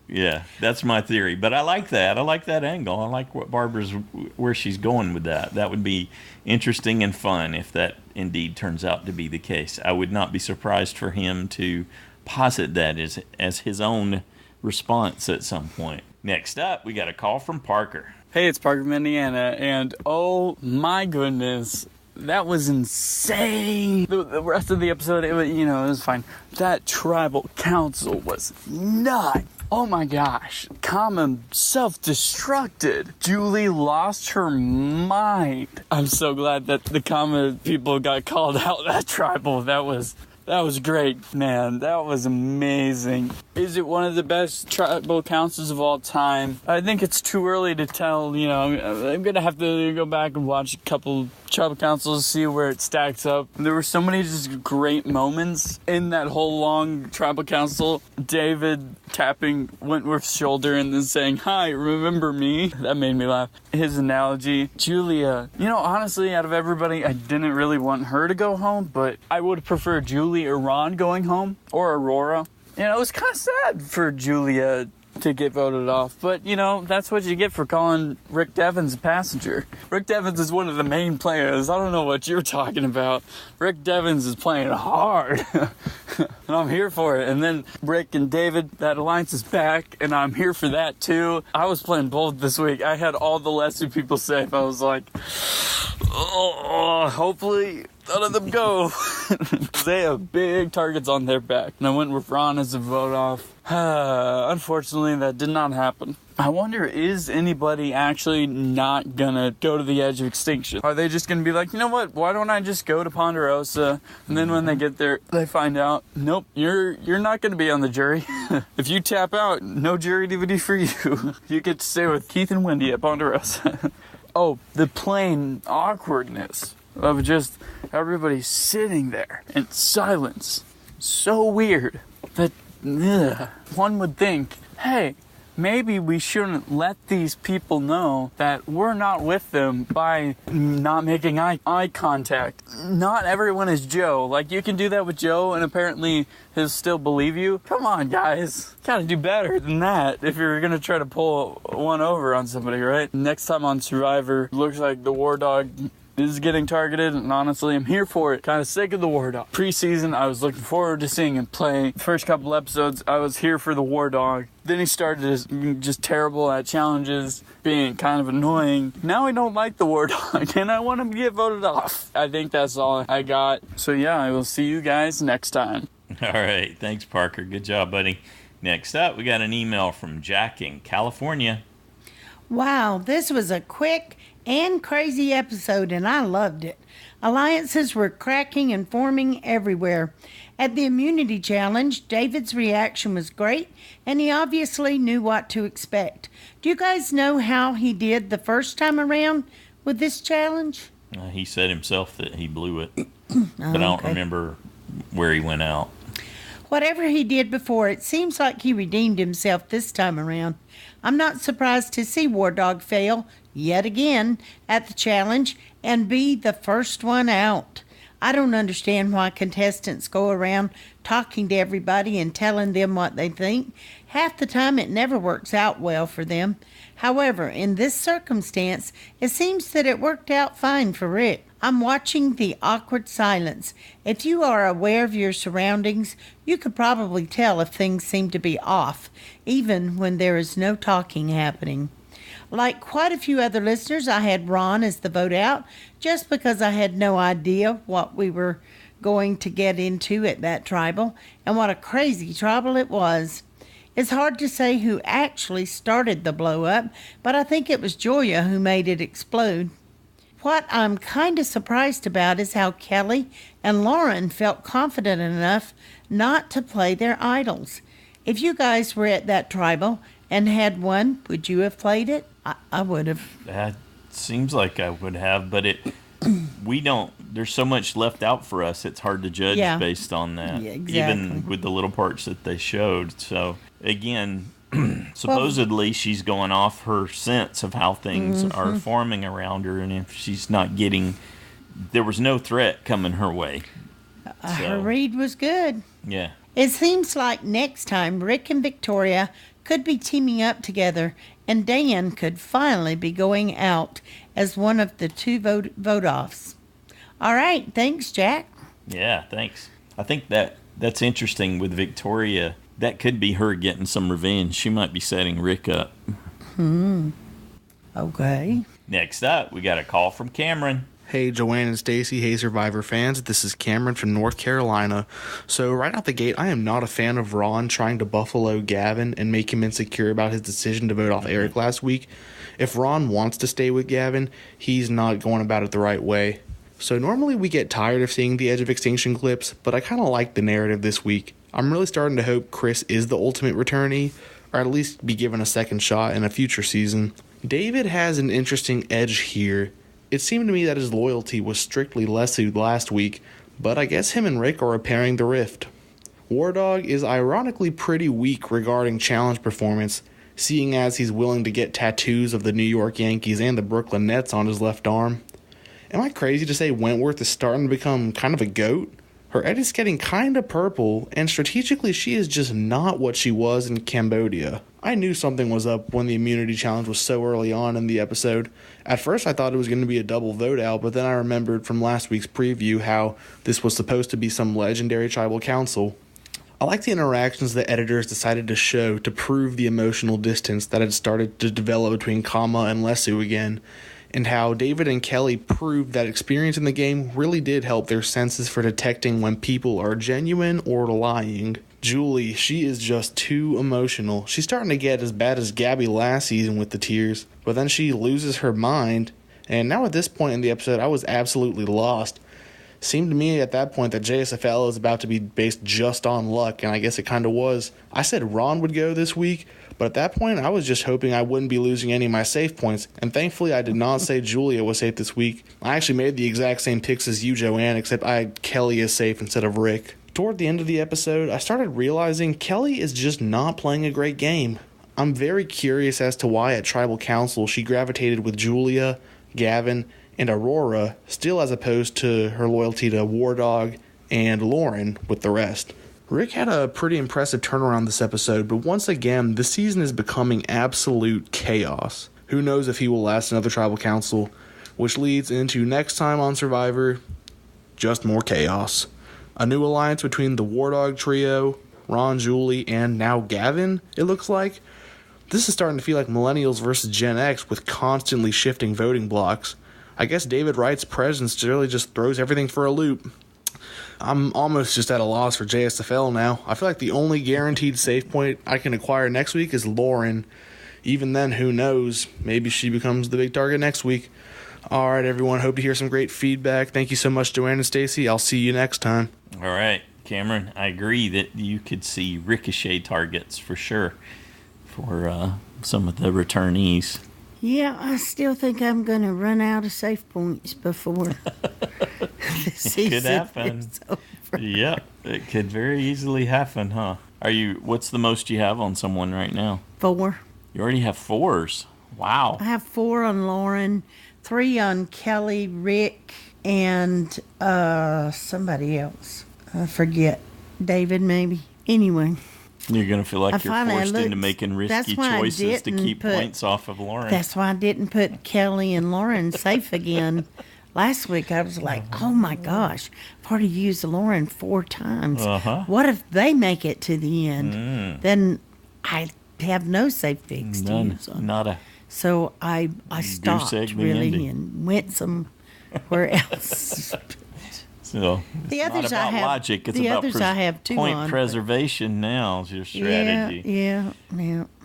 Yeah, that's my theory. But I like that. I like that angle. I like where she's going with that. That would be interesting and fun if that indeed turns out to be the case. I would not be surprised for him to posit that as his own response at some point. Next up, we got a call from Parker. Hey, it's Parker from Indiana, and oh my goodness, that was insane. The rest of the episode, it was fine. That tribal council was nuts. Oh my gosh, Common self-destructed. Julie lost her mind. I'm so glad that the Common people got called out that tribal. That was great, man. That was amazing. Is it one of the best tribal councils of all time? I think it's too early to tell. I'm going to have to go back and watch a couple tribal councils, see where it stacks up. There were so many just great moments in that whole long tribal council. David tapping Wentworth's shoulder and then saying, "Hi, remember me?" That made me laugh. His analogy. Julia, honestly, out of everybody, I didn't really want her to go home, but I would prefer Julie or Ron going home, or Aurora. It was kind of sad for Julia to get voted off, but that's what you get for calling Rick Devens a passenger. Rick Devens is one of the main players. I don't know what you're talking about. Rick Devens is playing hard. And I'm here for it. And then Rick and David, that alliance is back, and I'm here for that too. I was playing both this week. I had all the lesser people safe. I was like, hopefully none of them go. They have big targets on their back. And I went with Ron as a vote off. Unfortunately, that did not happen. I wonder, is anybody actually not gonna go to the edge of extinction? Are they just gonna be like, you know what, why don't I just go to Ponderosa? And then when they get there, they find out, nope, you're not gonna be on the jury. If you tap out, no jury DVD for you. You get to stay with Keith and Wendy at Ponderosa. Oh, the plain awkwardness of just everybody sitting there in silence. So weird that one would think, hey, maybe we shouldn't let these people know that we're not with them by not making eye contact. Not everyone is Joe. Like, you can do that with Joe and apparently he'll still believe you. Come on, guys. Gotta do better than that if you're gonna try to pull one over on somebody, right? Next time on Survivor, looks like the War Dog is getting targeted, and honestly, I'm here for it. Kind of sick of the War Dog. Preseason, I was looking forward to seeing him play. First couple episodes, I was here for the War Dog. Then he started just terrible at challenges, being kind of annoying. Now I don't like the War Dog, and I want him to get voted off. I think that's all I got. So yeah, I will see you guys next time. All right. Thanks, Parker. Good job, buddy. Next up, we got an email from Jack in California. Wow, this was a quick and crazy episode, and I loved it. Alliances were cracking and forming everywhere. At the immunity challenge, David's reaction was great, and he obviously knew what to expect. Do you guys know how he did the first time around with this challenge? He said himself that he blew it, but I don't remember where he went out. Whatever he did before, it seems like he redeemed himself this time around. I'm not surprised to see War Dog fail yet again at the challenge and be the first one out. I don't understand why contestants go around talking to everybody and telling them what they think. Half the time it never works out well for them. However, in this circumstance, it seems that it worked out fine for Rick. I'm watching the awkward silence. If you are aware of your surroundings, you could probably tell if things seem to be off, even when there is no talking happening. Like quite a few other listeners, I had Ron as the vote out, just because I had no idea what we were going to get into at that tribal, and what a crazy tribal it was. It's hard to say who actually started the blow up, but I think it was Julia who made it explode. What I'm kind of surprised about is how Kelly and Lauren felt confident enough not to play their idols. If you guys were at that tribal and had won, would you have played it? I would have. That seems like I would have, but we don't. There's so much left out for us. It's hard to judge based on that, even with the little parts that they showed. So again, supposedly she's going off her sense of how things are forming around her, and if she's not getting there was no threat coming her way. Her read was good. Yeah. It seems like next time Rick and Victoria could be teaming up together, and Dan could finally be going out as one of the two vote-offs. All right, thanks, Jack. Yeah, thanks. I think that's interesting with Victoria. That could be her getting some revenge. She might be setting Rick up. Okay. Next up, we got a call from Cameron. Hey, Joanne and Stacy. Hey, Survivor fans. This is Cameron from North Carolina. So, right out the gate, I am not a fan of Ron trying to buffalo Gavin and make him insecure about his decision to vote off Eric last week. If Ron wants to stay with Gavin, he's not going about it the right way. So, normally we get tired of seeing the Edge of Extinction clips, but I kind of like the narrative this week. I'm really starting to hope Chris is the ultimate returnee, or at least be given a second shot in a future season. David has an interesting edge here. It seemed to me that his loyalty was strictly lessened last week, but I guess him and Rick are repairing the rift. War Dog is ironically pretty weak regarding challenge performance, seeing as he's willing to get tattoos of the New York Yankees and the Brooklyn Nets on his left arm. Am I crazy to say Wentworth is starting to become kind of a goat? Her edge is getting kinda purple, and strategically she is just not what she was in Cambodia. I knew something was up when the immunity challenge was so early on in the episode. At first I thought it was going to be a double vote out, but then I remembered from last week's preview how this was supposed to be some legendary tribal council. I like the interactions the editors decided to show to prove the emotional distance that had started to develop between Kama and Lesu again, and how David and Kelly proved that experience in the game really did help their senses for detecting when people are genuine or lying. Julie, she is just too emotional. She's starting to get as bad as Gabby last season with the tears, but then she loses her mind, and now at this point in the episode, I was absolutely lost. Seemed to me at that point that JSFL is about to be based just on luck, and I guess it kind of was. I said Ron would go this week, but at that point, I was just hoping I wouldn't be losing any of my safe points, and thankfully I did not say Julia was safe this week. I actually made the exact same picks as you, Joanne, except I had Kelly as safe instead of Rick. Toward the end of the episode, I started realizing Kelly is just not playing a great game. I'm very curious as to why at Tribal Council she gravitated with Julia, Gavin, and Aurora, still as opposed to her loyalty to War Dog and Lauren with the rest. Rick had a pretty impressive turnaround this episode, but once again, the season is becoming absolute chaos. Who knows if he will last another Tribal Council, which leads into next time on Survivor, just more chaos. A new alliance between the War Dog trio, Ron, Julie, and now Gavin, it looks like. This is starting to feel like Millennials versus Gen X with constantly shifting voting blocks. I guess David Wright's presence really just throws everything for a loop. I'm almost just at a loss for JSFL now. I feel like the only guaranteed save point I can acquire next week is Lauren. Even then, who knows? Maybe she becomes the big target next week. All right, everyone. Hope to hear some great feedback. Thank you so much, Joanne and Stacy. I'll see you next time. All right, Cameron. I agree that you could see ricochet targets for sure for some of the returnees. Yeah, I still think I'm going to run out of safe points before the season Could happen. is over. Yep, it could very easily happen, huh? What's the most you have on someone right now? 4. You already have 4s. Wow. I have 4 on Lauren, 3 on Kelly, Rick, and somebody else. I forget. David, maybe. Anyway. You're going to feel like you're forced into making risky choices to keep points off of Lauren. That's why I didn't put Kelly and Lauren safe again. Last week I was like, oh my gosh, I've already used Lauren 4 times. What if they make it to the end? Then I have no safe picks to use on. Nada. So I stopped really and went somewhere else. So the it's others not about I have, logic. It's the about others I have 2 point on, preservation now is your strategy. Yeah.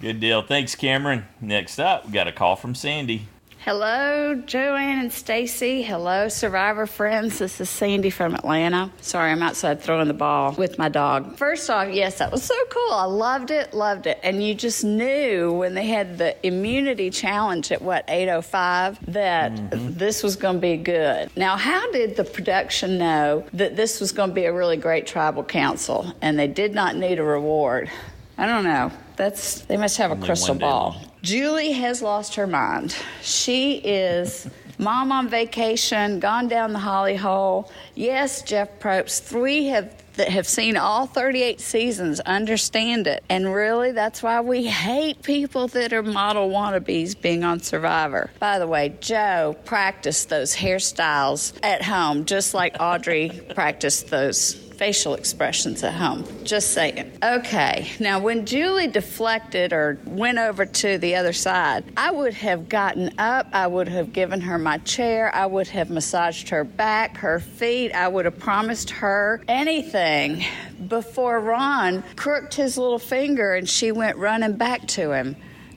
Good deal. Thanks, Cameron. Next up, we got a call from Sandy. Hello, Joanne and Stacy. Hello, Survivor friends. This is Sandy from Atlanta. Sorry, I'm outside throwing the ball with my dog. First off, yes, that was so cool. I loved it. And you just knew when they had the immunity challenge at, 8:05, that this was going to be good. Now, how did the production know that this was going to be a really great tribal council and they did not need a reward? I don't know. They must have a crystal ball. Julie has lost her mind. She is Mom on vacation, gone down the holly hole. Yes, Jeff Probst, that have seen all 38 seasons understand it. And really, that's why we hate people that are model wannabes being on Survivor. By the way, Joe practiced those hairstyles at home, just like Audrey practiced those facial expressions at home. Just saying. Okay, now when Julie deflected or went over to the other side, I would have gotten up, I would have given her my chair, I would have massaged her back, her feet, I would have promised her anything before Ron crooked his little finger and she went running back to him.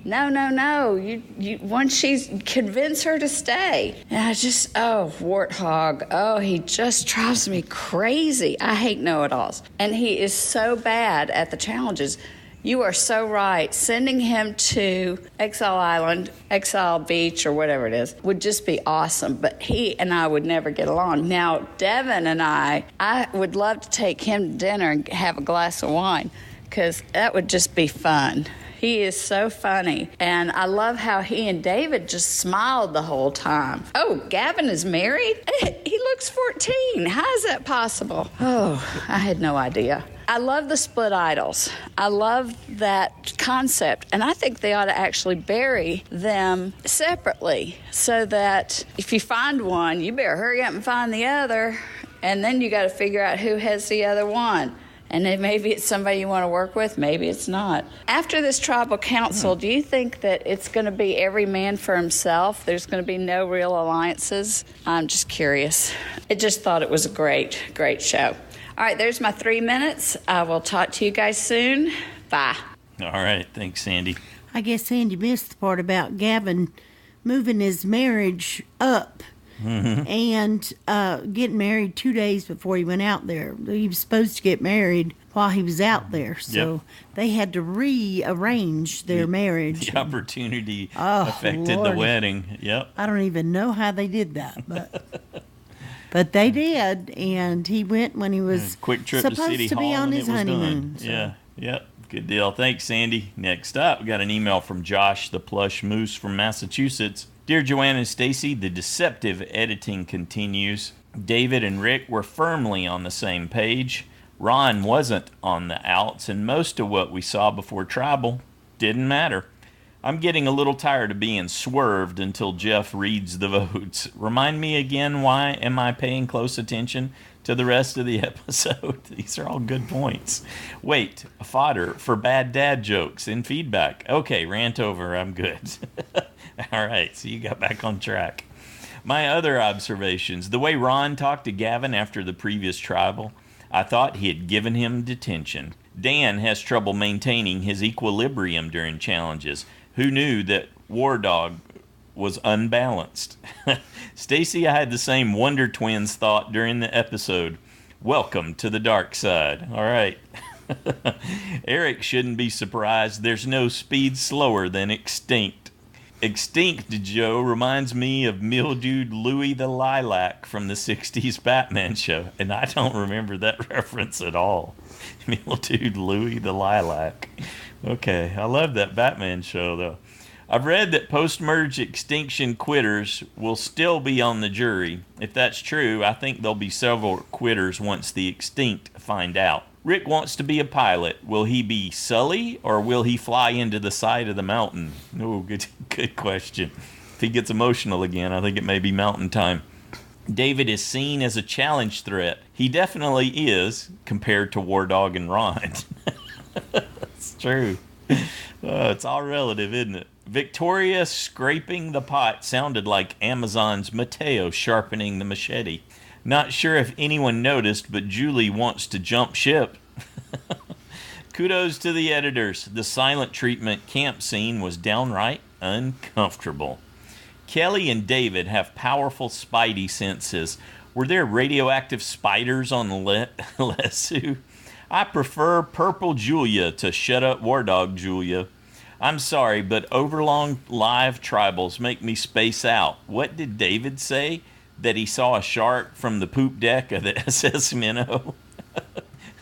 No. You once she's convince her to stay. And I just, Warthog. Oh, he just drives me crazy. I hate know-it-alls. And he is so bad at the challenges. You are so right. Sending him to Exile Island, Exile Beach, or whatever it is, would just be awesome. But he and I would never get along. Now, Devin and I would love to take him to dinner and have a glass of wine, because that would just be fun. He is so funny. And I love how he and David just smiled the whole time. Oh, Gavin is married? He looks 14. How is that possible? Oh, I had no idea. I love the split idols. I love that concept. And I think they ought to actually bury them separately so that if you find one, you better hurry up and find the other. And then you got to figure out who has the other one. And then maybe it's somebody you want to work with, maybe it's not. After this tribal council, do you think that it's going to be every man for himself? There's going to be no real alliances? I'm just curious. I just thought it was a great, great show. All right, there's my 3 minutes. I will talk to you guys soon. Bye. All right, thanks, Sandy. I guess Sandy missed the part about Gavin moving his marriage up. Mm-hmm. And getting married 2 days before he went out there. He was supposed to get married while he was out there, so they had to rearrange their marriage. The opportunity affected the wedding. Yep. I don't even know how they did that, but they did, and he went when he was quick trip supposed to City to be Hall on and his it was honeymoon. Done. So. Yeah. Yep. Good deal. Thanks, Sandy. Next up, we got an email from Josh the Plush Moose from Massachusetts. Dear Joanna and Stacy, the deceptive editing continues. David and Rick were firmly on the same page. Ron wasn't on the outs, and most of what we saw before Tribal didn't matter. I'm getting a little tired of being swerved until Jeff reads the votes. Remind me again, why am I paying close attention to the rest of the episode? These are all good points. Wait, fodder for bad dad jokes and feedback. Okay, rant over, I'm good. All right, so you got back on track. My other observations. The way Ron talked to Gavin after the previous tribal, I thought he had given him detention. Dan has trouble maintaining his equilibrium during challenges. Who knew that War Dog was unbalanced? Stacy, I had the same Wonder Twins thought during the episode. Welcome to the dark side. All right. Eric shouldn't be surprised. There's no speed slower than Extinct. Extinct, Joe, reminds me of mildewed Louis the Lilac from the 60s Batman show. And I don't remember that reference at all. Mildewed Louis the Lilac. Okay, I love that Batman show, though. I've read that post-merge Extinction quitters will still be on the jury. If that's true, I think there'll be several quitters once the Extinct find out. Rick wants to be a pilot. Will he be Sully, or will he fly into the side of the mountain? Oh, good question. If he gets emotional again, I think it may be mountain time. David is seen as a challenge threat. He definitely is, compared to War Dog and Ron. It's true. It's all relative, isn't it? Victoria scraping the pot sounded like Amazon's Mateo sharpening the machete. Not sure if anyone noticed, but Julie wants to jump ship. Kudos to the editors. The silent treatment camp scene was downright uncomfortable. Kelly and David have powerful spidey senses. Were there radioactive spiders on Lesu? I prefer Purple Julia to Shut Up War Dog Julia. I'm sorry, but overlong live tribals make me space out. What did David say? That he saw a shark from the poop deck of the SS Minnow?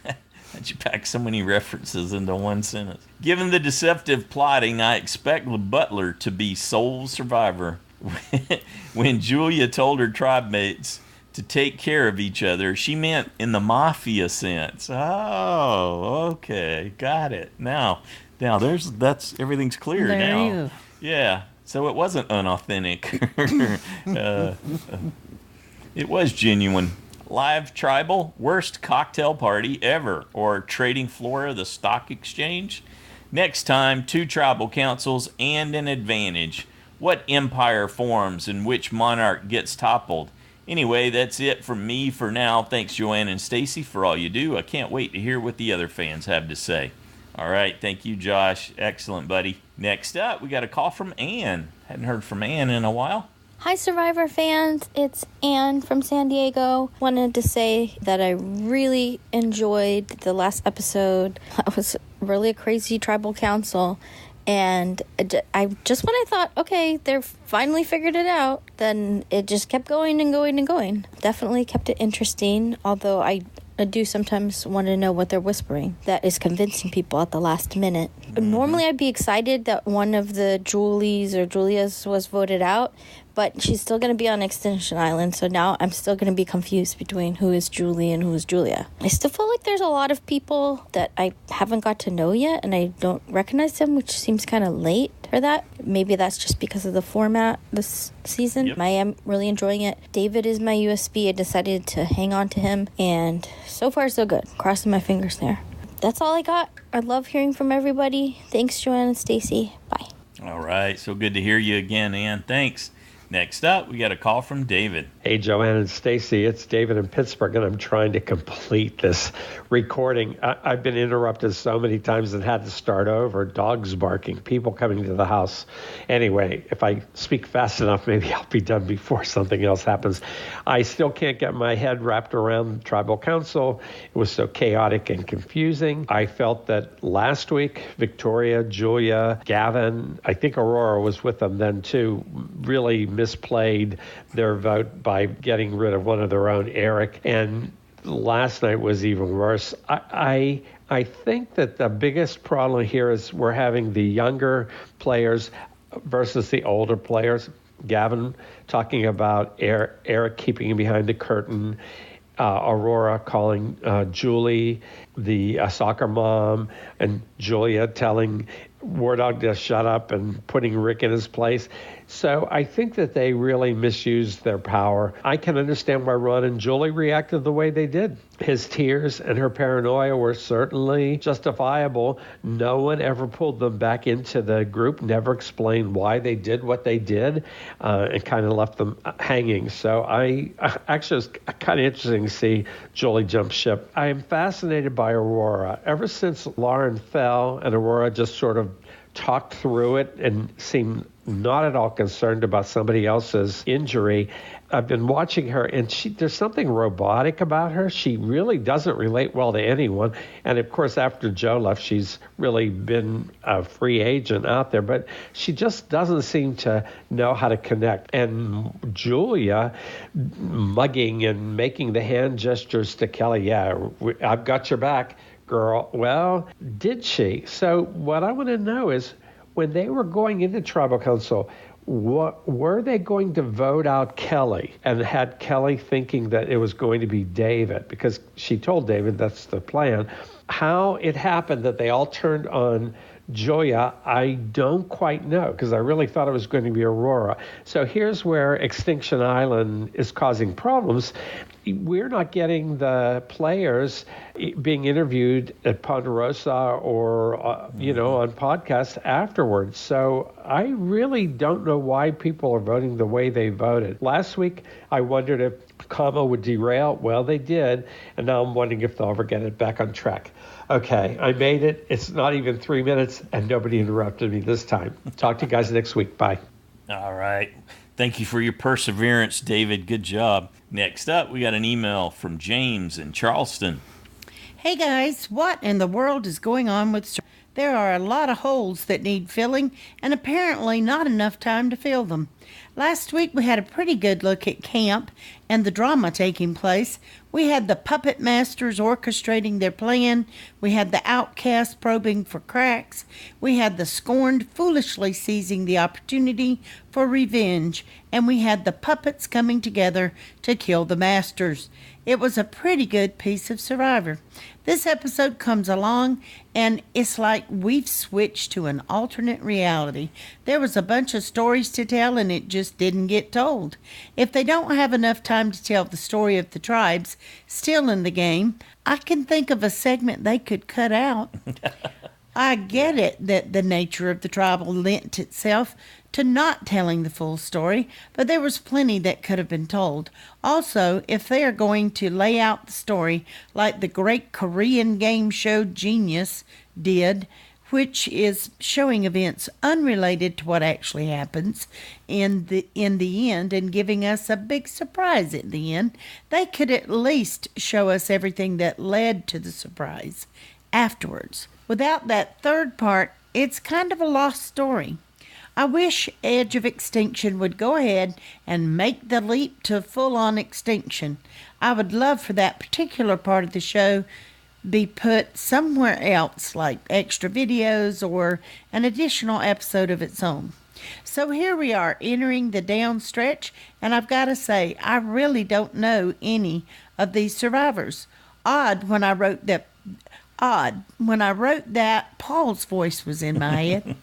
How'd you pack so many references into one sentence? Given the deceptive plotting, I expect the butler to be sole survivor. When Julia told her tribe mates to take care of each other, she meant in the mafia sense. Oh, okay, got it. Now that's everything's clear There now. you. Yeah, so it wasn't unauthentic. It was genuine. Live tribal, worst cocktail party ever, or trading floor of the stock exchange. Next time, 2 tribal councils and an advantage. What empire forms and which monarch gets toppled? Anyway, that's it from me for now. Thanks, Joanne and Stacy, for all you do. I can't wait to hear what the other fans have to say. All right, thank you, Josh. Excellent, buddy. Next up, we got a call from Ann. Hadn't heard from Ann in a while. Hi, Survivor fans. It's Anne from San Diego. Wanted to say that I really enjoyed the last episode. That was really a crazy tribal council. And I just when I thought, okay, they're finally figured it out, then it just kept going and going and going. Definitely kept it interesting, although I do sometimes want to know what they're whispering that is convincing people at the last minute. Normally I'd be excited that one of the Julies or Julias was voted out, but she's still going to be on Extinction Island, so now I'm still going to be confused between who is Julie and who is Julia. I still feel like there's a lot of people that I haven't got to know yet, and I don't recognize them, which seems kind of late for that. Maybe that's just because of the format this season. Yep. I am really enjoying it. David is my USB. I decided to hang on to him, and so far so good. Crossing my fingers there. That's all I got. I love hearing from everybody. Thanks, Joanne and Stacy. Bye. All right, so good to hear you again, Ann. Thanks. Next up, we got a call from David. Hey, Joanne and Stacy, it's David in Pittsburgh, and I'm trying to complete this recording. I've been interrupted so many times and had to start over. Dogs barking, people coming to the house. Anyway, if I speak fast enough, maybe I'll be done before something else happens. I still can't get my head wrapped around the tribal council. It was so chaotic and confusing. I felt that last week, Victoria, Julia, Gavin, I think Aurora was with them then too, really misplayed their vote by getting rid of one of their own, Eric. And last night was even worse. I think that the biggest problem here is we're having the younger players versus the older players. Gavin talking about Eric keeping him behind the curtain, Aurora calling Julie the soccer mom, and Julia telling War Dog to shut up and putting Rick in his place. So I think that they really misused their power. I can understand why Ron and Julie reacted the way they did. His tears and her paranoia were certainly justifiable. No one ever pulled them back into the group, never explained why they did what they did, and kind of left them hanging. So actually, it's kind of interesting to see Julie jump ship. I am fascinated by Aurora. Ever since Lauren fell and Aurora just sort of talked through it and seemed not at all concerned about somebody else's injury, I've been watching her, and there's something robotic about her. She really doesn't relate well to anyone. And, of course, after Joe left, she's really been a free agent out there. But she just doesn't seem to know how to connect. And Julia mugging and making the hand gestures to Kelly, yeah, I've got your back, girl. Well, did she? So what I want to know is, when they were going into tribal council, were they going to vote out Kelly and had Kelly thinking that it was going to be David? Because she told David that's the plan. How it happened that they all turned on Julia, I don't quite know, because I really thought it was going to be Aurora. So here's where Extinction Island is causing problems. We're not getting the players being interviewed at Ponderosa or, on podcasts afterwards. So I really don't know why people are voting the way they voted. Last week, I wondered if Kama would derail. Well, they did. And now I'm wondering if they'll ever get it back on track. Okay, I made it. It's not even 3 minutes, and nobody interrupted me this time. Talk to you guys next week. Bye. All right. Thank you for your perseverance, David. Good job. Next up, we got an email from James in Charleston. Hey guys, what in the world is going on with... There are a lot of holes that need filling and apparently not enough time to fill them. Last week we had a pretty good look at camp and the drama taking place. We had the puppet masters orchestrating their plan. We had the outcast probing for cracks. We had the scorned foolishly seizing the opportunity for revenge. And we had the puppets coming together to kill the masters. It was a pretty good piece of Survivor. This episode comes along and it's like we've switched to an alternate reality. There was a bunch of stories to tell and it just didn't get told. If they don't have enough time to tell the story of the tribes still in the game, I can think of a segment they could cut out. I get it that the nature of the tribal lent itself to not telling the full story, but there was plenty that could have been told. Also, if they are going to lay out the story like the great Korean game show Genius did, which is showing events unrelated to what actually happens in the end and giving us a big surprise at the end, they could at least show us everything that led to the surprise afterwards. Without that third part, it's kind of a lost story. I wish Edge of Extinction would go ahead and make the leap to full-on extinction. I would love for that particular part of the show be put somewhere else, like extra videos or an additional episode of its own. So here we are entering the down stretch, and I've got to say, I really don't know any of these survivors. When I wrote that, Paul's voice was in my head.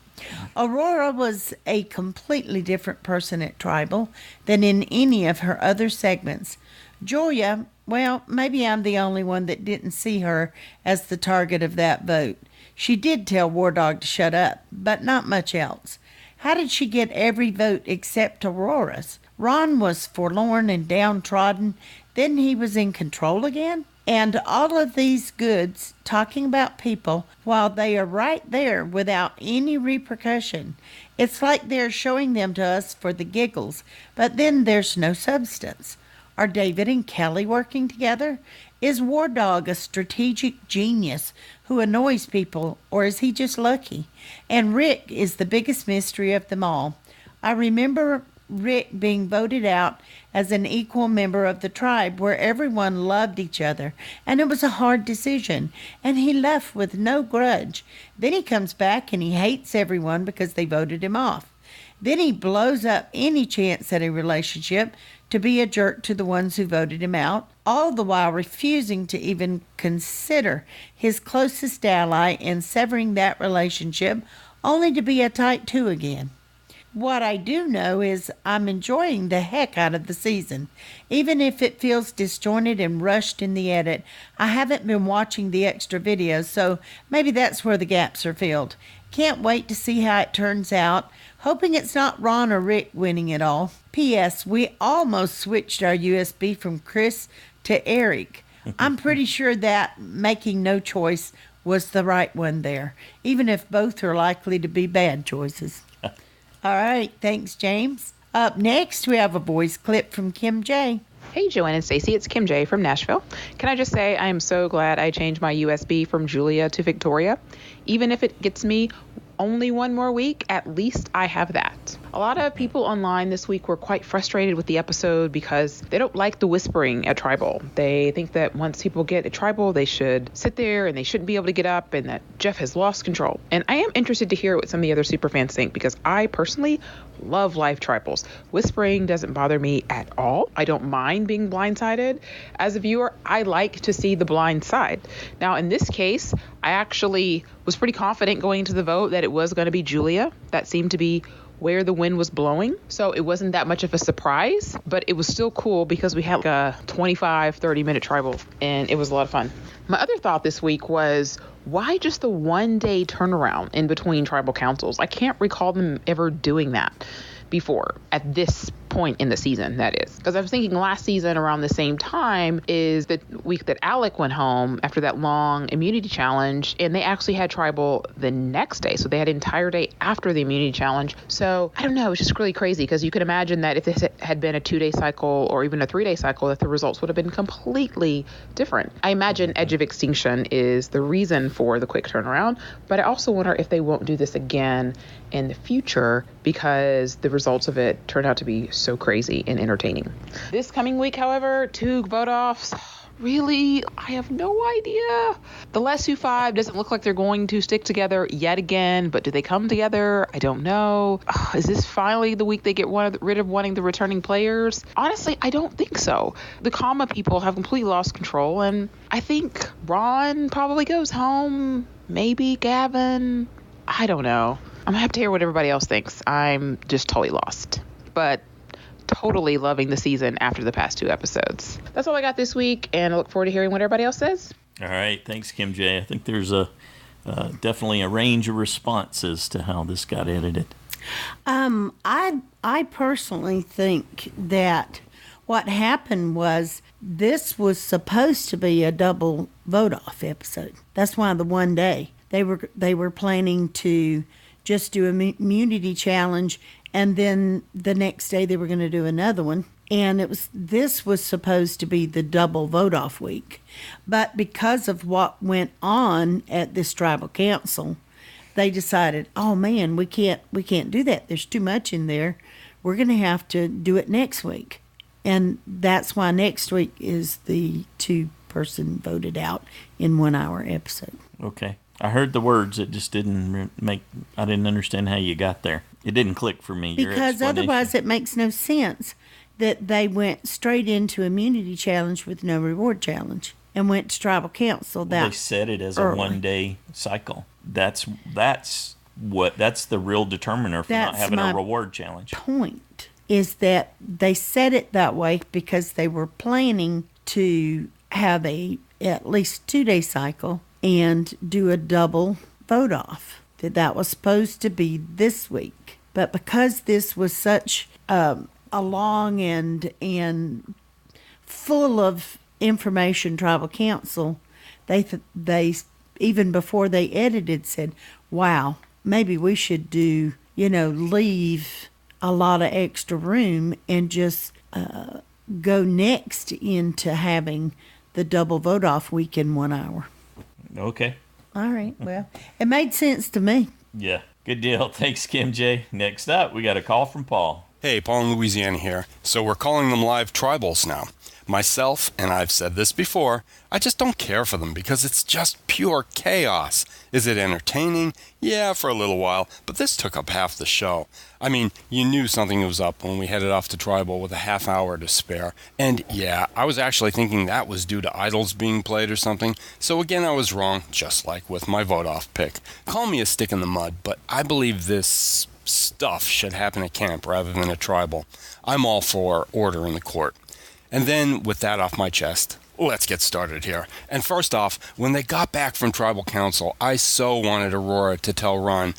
Aurora was a completely different person at Tribal than in any of her other segments. Julia, well, maybe I'm the only one that didn't see her as the target of that vote. She did tell War Dog to shut up, but not much else. How did she get every vote except Aurora's? Ron was forlorn and downtrodden, then he was in control again? And all of these goods talking about people while they are right there without any repercussion. It's like they're showing them to us for the giggles, but then there's no substance. Are David and Kelly working together? Is War Dog a strategic genius who annoys people, or is he just lucky? And Rick is the biggest mystery of them all. I remember Rick being voted out as an equal member of the tribe where everyone loved each other, and it was a hard decision, and he left with no grudge. Then he comes back and he hates everyone because they voted him off. Then he blows up any chance at a relationship to be a jerk to the ones who voted him out, all the while refusing to even consider his closest ally and severing that relationship, only to be a type 2 again. What I do know is I'm enjoying the heck out of the season. Even if it feels disjointed and rushed in the edit, I haven't been watching the extra videos, so maybe that's where the gaps are filled. Can't wait to see how it turns out. Hoping it's not Ron or Rick winning it all. P.S. We almost switched our USB from Chris to Eric. I'm pretty sure that making no choice was the right one there, even if both are likely to be bad choices. All right, thanks, James. Up next, we have a voice clip from KimJ. Hey, Joanne and Stacey, it's KimJ from Nashville. Can I just say I am so glad I changed my USB from Julia to Victoria. Even if it gets me only one more week, at least I have that. A lot of people online this week were quite frustrated with the episode because they don't like the whispering at Tribal. They think that once people get at Tribal, they should sit there and they shouldn't be able to get up, and that Jeff has lost control. And I am interested to hear what some of the other superfans think, because I personally love live Tribals. Whispering doesn't bother me at all. I don't mind being blindsided. As a viewer, I like to see the blind side. Now, in this case, I actually was pretty confident going into the vote that it was going to be Julia. That seemed to be where the wind was blowing. So it wasn't that much of a surprise, but it was still cool because we had like a 25-30 minute tribal and it was a lot of fun. My other thought this week was, why just the 1 day turnaround in between tribal councils? I can't recall them ever doing that before at this point in the season, that is. Because I was thinking last season around the same time is the week that Alec went home after that long immunity challenge, and they actually had tribal the next day. So they had an entire day after the immunity challenge. So I don't know, it's just really crazy because you could imagine that if this had been a 2-day cycle or even a 3-day cycle, that the results would have been completely different. I imagine Edge of Extinction is the reason for the quick turnaround, but I also wonder if they won't do this again in the future because the results of it turned out to be so crazy and entertaining. This coming week, however, 2 vote-offs. Really? I have no idea. The Lesu 5 doesn't look like they're going to stick together yet again, but do they come together? I don't know. Is this finally the week they get rid of wanting the returning players? Honestly, I don't think so. The Kama people have completely lost control, and I think Ron probably goes home. Maybe Gavin. I don't know. I'm going to have to hear what everybody else thinks. I'm just totally lost. But totally loving the season after the past 2 episodes. That's all I got this week, and I look forward to hearing what everybody else says. All right. Thanks, KimJ. I think there's definitely a range of responses to how this got edited. I personally think that what happened was this was supposed to be a double vote-off episode. That's why the one day. They were planning to just do an immunity challenge, and then the next day they were going to do another one. And this was supposed to be the double vote-off week. But because of what went on at this tribal council, they decided, oh man, we can't do that. There's too much in there. We're going to have to do it next week. And that's why next week is the 2-person voted out in 1 hour episode. Okay. I heard the words. It just didn't I didn't understand how you got there. It didn't click for me. Because otherwise it makes no sense that they went straight into immunity challenge with no reward challenge and went to tribal council. They set it as a 1-day cycle. That's the real determiner for not having a reward challenge. Point is that they set it that way because they were planning to have at least 2-day cycle and do a double vote off. That was supposed to be this week. But because this was such a long and full of information tribal council, they even before they edited said, wow, maybe we should leave a lot of extra room and just go next into having the double vote off week in 1 hour. Okay. All right. Well, it made sense to me. Yeah. Good deal. Thanks, KimJ. Next up, we got a call from Paul. Hey, Paul in Louisiana here. So we're calling them live tribals now. Myself, and I've said this before, I just don't care for them because it's just pure chaos. Is it entertaining? Yeah, for a little while, but this took up half the show. I mean, you knew something was up when we headed off to tribal with a half hour to spare. And yeah, I was actually thinking that was due to idols being played or something. So again, I was wrong, just like with my vote-off pick. Call me a stick in the mud, but I believe this stuff should happen at camp rather than at tribal. I'm all for order in the court. And then, with that off my chest, let's get started here. And first off, when they got back from tribal council, I so wanted Aurora to tell Ron,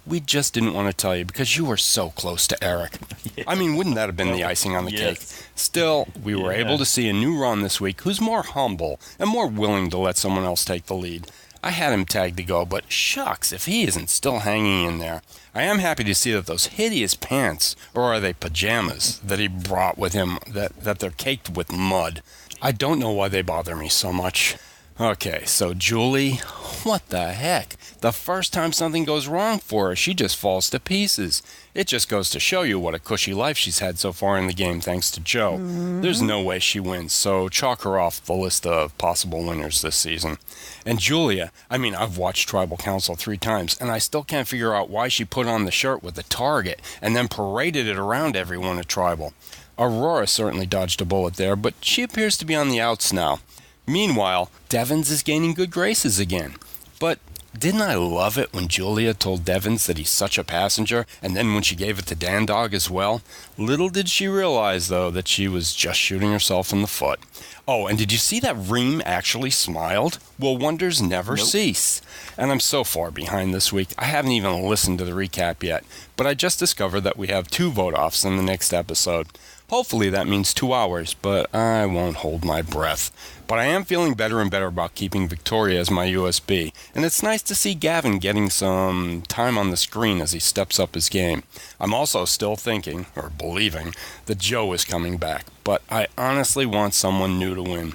we just didn't want to tell you because you were so close to Eric. Yeah. I mean, wouldn't that have been the icing on the cake? Still, we were able to see a new Ron this week who's more humble and more willing to let someone else take the lead. I had him tagged to go, but shucks, if he isn't still hanging in there. I am happy to see that those hideous pants, or are they pajamas, that he brought with him, that they're caked with mud. I don't know why they bother me so much. Okay, so Julie, what the heck? The first time something goes wrong for her, she just falls to pieces. It just goes to show you what a cushy life she's had so far in the game thanks to Joe. Mm-hmm. There's no way she wins, so chalk her off the list of possible winners this season. And Julia, I've watched Tribal Council 3 times, and I still can't figure out why she put on the shirt with the target and then paraded it around everyone at Tribal. Aurora certainly dodged a bullet there, but she appears to be on the outs now. Meanwhile, Devins is gaining good graces again. But Didn't I love it when Julia told Devins that he's such a passenger, and then when she gave it to Dan Dog as well? Little did she realize, though, that she was just shooting herself in the foot. Oh, and did you see that Reem actually smiled? Well, wonders never cease. And I'm so far behind this week, I haven't even listened to the recap yet, but I just discovered that we have 2 vote-offs in the next episode. Hopefully that means 2 hours, but I won't hold my breath. But I am feeling better and better about keeping Victoria as my USB, and it's nice to see Gavin getting some time on the screen as he steps up his game. I'm also still thinking, or believing, that Joe is coming back, but I honestly want someone new to win.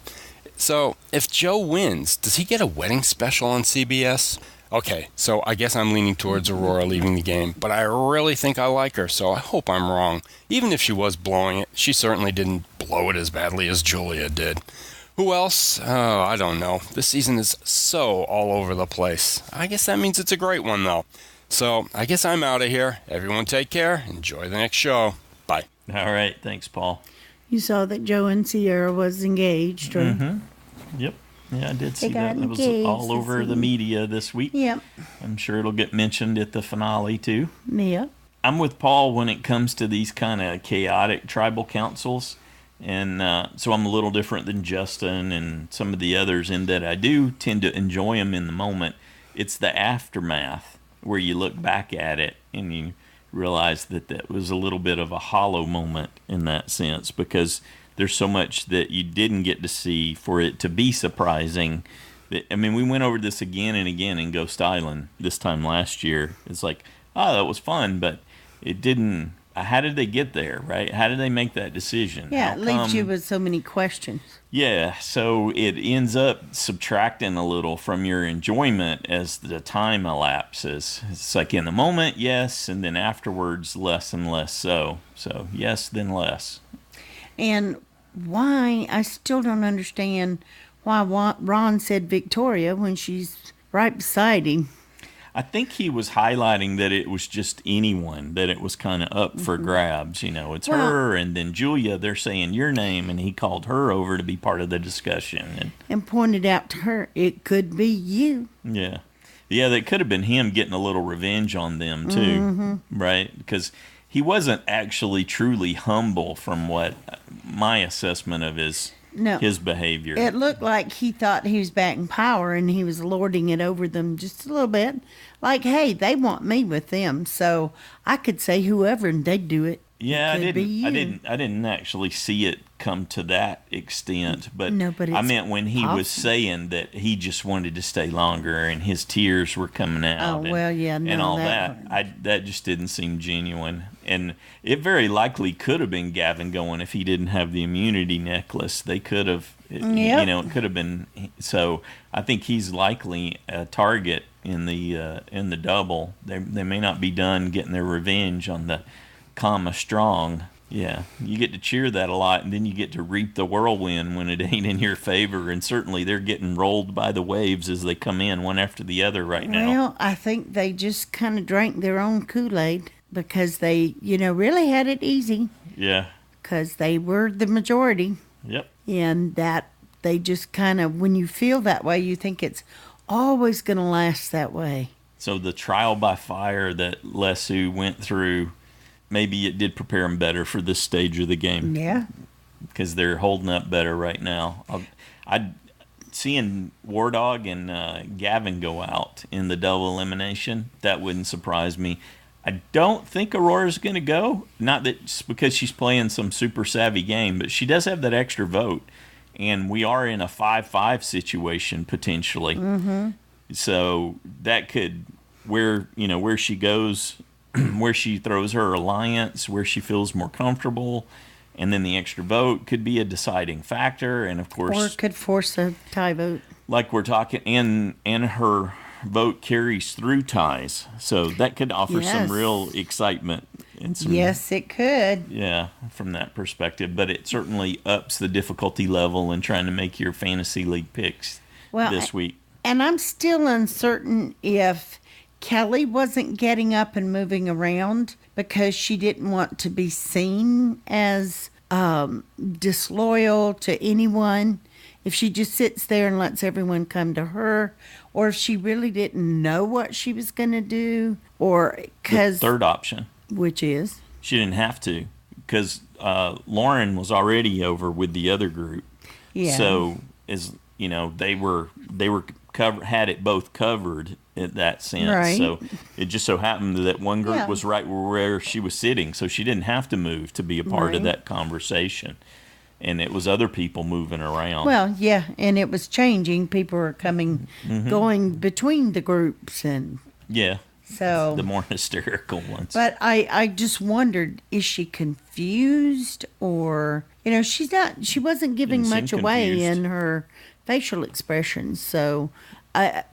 So, if Joe wins, does he get a wedding special on CBS? Okay, so I guess I'm leaning towards Aurora leaving the game, but I really think I like her, so I hope I'm wrong. Even if she was blowing it, she certainly didn't blow it as badly as Julia did. Who else? Oh, I don't know. This season is so all over the place. I guess that means it's a great one, though. So, I guess I'm out of here. Everyone take care. Enjoy the next show. Bye. All right. Thanks, Paul. You saw that Joe and Sierra was engaged, right? Mm-hmm. Yep. Yeah, I did see They that. got It was engaged all over this the week. media this week. Yep. I'm sure it'll get mentioned at the finale, too. Yep. I'm with Paul when it comes to these kind of chaotic tribal councils. And so I'm a little different than Justin and some of the others in that I do tend to enjoy them in the moment. It's the aftermath where you look back at it and you realize that that was a little bit of a hollow moment in that sense, because there's so much that you didn't get to see for it to be surprising. I mean, we went over this again and again in Ghost Island this time last year. It's like, oh, that was fun, but it didn't. How did they get there, right? How did they make that decision? Yeah, How it leaves come- you with so many questions. Yeah, so it ends up subtracting a little from your enjoyment as the time elapses. It's like in the moment, yes, and then afterwards, less and less so. So, yes, then less. And why, I still don't understand why Ron said Victoria when she's right beside him. I think he was highlighting that it was just anyone, that it was kind of up for grabs. You know, it's her, and then Julia, they're saying your name, and he called her over to be part of the discussion. And pointed out to her, it could be you. Yeah. Yeah, that could have been him getting a little revenge on them, too, right? Because he wasn't actually truly humble from what my assessment of his behavior. It looked like he thought he was back in power, and he was lording it over them just a little bit. Like, hey, they want me with them, so I could say whoever, and they'd do it. Yeah, It could be you. I didn't actually see it come to that extent, but, No, but I it's meant when he was possible. saying that he just wanted to stay longer and his tears were coming out. Oh, well, yeah, and no, all that that just didn't seem genuine, and it very likely could have been Gavin going if he didn't have the immunity necklace. They could have, Yep. you know, it could have been. So I think he's likely a target in the double. They may not be done getting their revenge on the comma strong. Yeah, you get to cheer that a lot, and then you get to reap the whirlwind when it ain't in your favor. And certainly they're getting rolled by the waves as they come in one after the other right now. Well, I think they just kind of drank their own Kool-Aid because they, really had it easy Yeah. because they were the majority. Yep. And that they just kind of, when you feel that way, you think it's always going to last that way. So the trial by fire that Lesu went through, maybe it did prepare him better for this stage of the game. Yeah. Because they're holding up better right now. Seeing War Dog and Gavin go out in the double elimination, that wouldn't surprise me. I don't think Aurora's going to go. Not that it's because she's playing some super savvy game, but she does have that extra vote. And we are in a 5-5 situation potentially. Mm-hmm. So that could, where she goes, where she throws her alliance, where she feels more comfortable, and then the extra vote could be a deciding factor. And of course, Or it could force a tie vote. like we're talking, and her vote carries through ties, so that could offer Yes. some real excitement and some, Yes, it could. yeah, from that perspective. But it certainly ups the difficulty level in trying to make your fantasy league picks this week. And I'm still uncertain if Kelly wasn't getting up and moving around because she didn't want to be seen as disloyal to anyone. if she just sits there and lets everyone come to her, or if she really didn't know what she was going to do, or because... The third option. Which is? She didn't have to, because Lauren was already over with the other group. Yeah. So, they were had it both covered in that sense. Right. So it just so happened that one group was right where she was sitting, so she didn't have to move to be a part of that conversation. And it was other people moving around. Well, yeah, and it was changing. People were coming, going between the groups, and so the more hysterical ones. But I just wondered, is she confused, or she wasn't giving much away in her facial expressions, so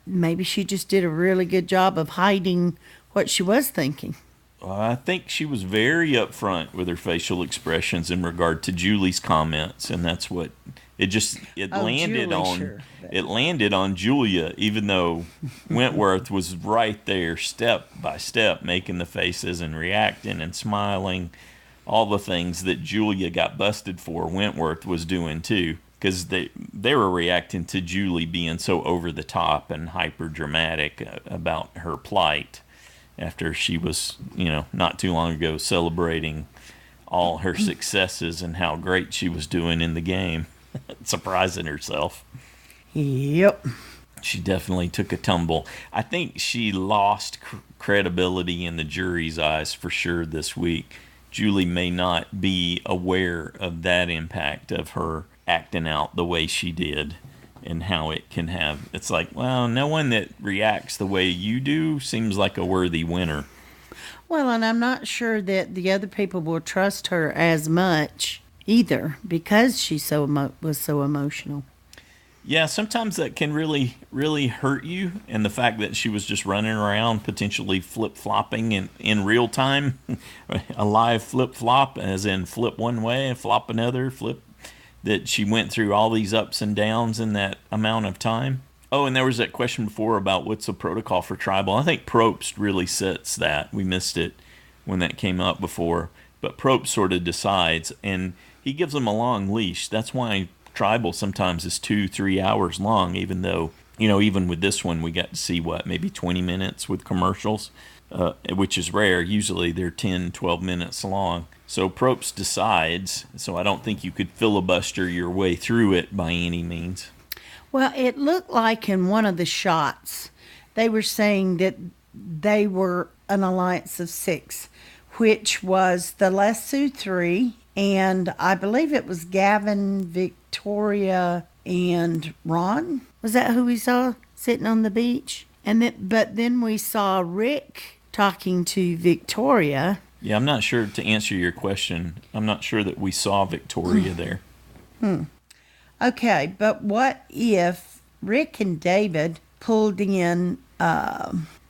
maybe she just did a really good job of hiding what she was thinking. I think she was very upfront with her facial expressions in regard to Julie's comments, and that's what it landed Julie, on. sure. It landed on Julia, even though Wentworth was right there, step by step, making the faces and reacting and smiling. All the things that Julia got busted for, Wentworth was doing too, because they were reacting to Julie being so over the top and hyper dramatic about her plight. After she was, not too long ago celebrating all her successes and how great she was doing in the game, surprising herself. Yep. She definitely took a tumble. I think she lost credibility in the jury's eyes for sure this week. Julie may not be aware of that impact of her acting out the way she did. And how it can have, it's like, well, no one that reacts the way you do seems like a worthy winner. Well, and I'm not sure that the other people will trust her as much either, because she was so emotional. Yeah, sometimes that can really, really hurt you. And the fact that she was just running around potentially flip-flopping in real time, a live flip-flop, as in flip one way, flop another, flip, that she went through all these ups and downs in that amount of time. Oh, and there was that question before about what's the protocol for tribal. I think Probst really sets that. We missed it when that came up before. But Probst sort of decides, and he gives them a long leash. That's why tribal sometimes is 2-3 hours long, even though, even with this one, we got to see, maybe 20 minutes with commercials, which is rare. Usually they're 10-12 minutes long. So Probst decides, so I don't think you could filibuster your way through it by any means. Well, it looked like in one of the shots, they were saying that they were an alliance of 6, which was the Lasso 3, and I believe it was Gavin, Victoria, and Ron. Was that who we saw sitting on the beach? But then we saw Rick talking to Victoria. Yeah, I'm not sure, to answer your question, I'm not sure that we saw Victoria there. Okay, but what if Rick and David pulled in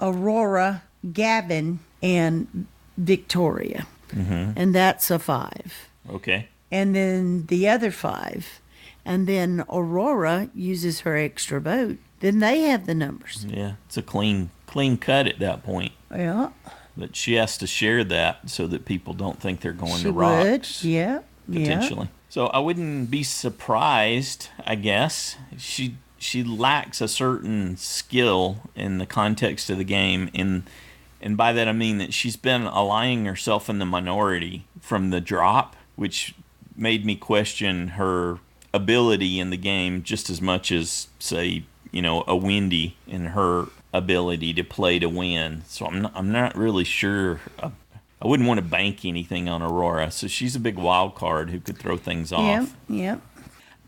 Aurora, Gavin, and Victoria? And that's a 5. Okay. And then the other 5. And then Aurora uses her extra vote. Then they have the numbers. Yeah, it's a clean cut at that point. Yeah. But she has to share that so that people don't think they're going She to rocks. would, yeah. Potentially. So I wouldn't be surprised, I guess. She lacks a certain skill in the context of the game, and by that I mean that she's been allying herself in the minority from the drop, which made me question her ability in the game just as much as, say, a Wendy in her ability to play to win. So I'm not really sure. I wouldn't want to bank anything on Aurora. So she's a big wild card who could throw things off. Yeah.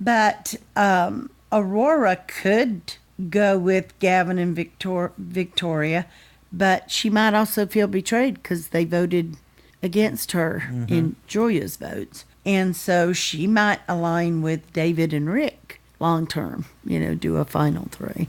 But Aurora could go with Gavin and Victoria, but she might also feel betrayed because they voted against her in Julia's votes. And so she might align with David and Rick long term, do a final 3.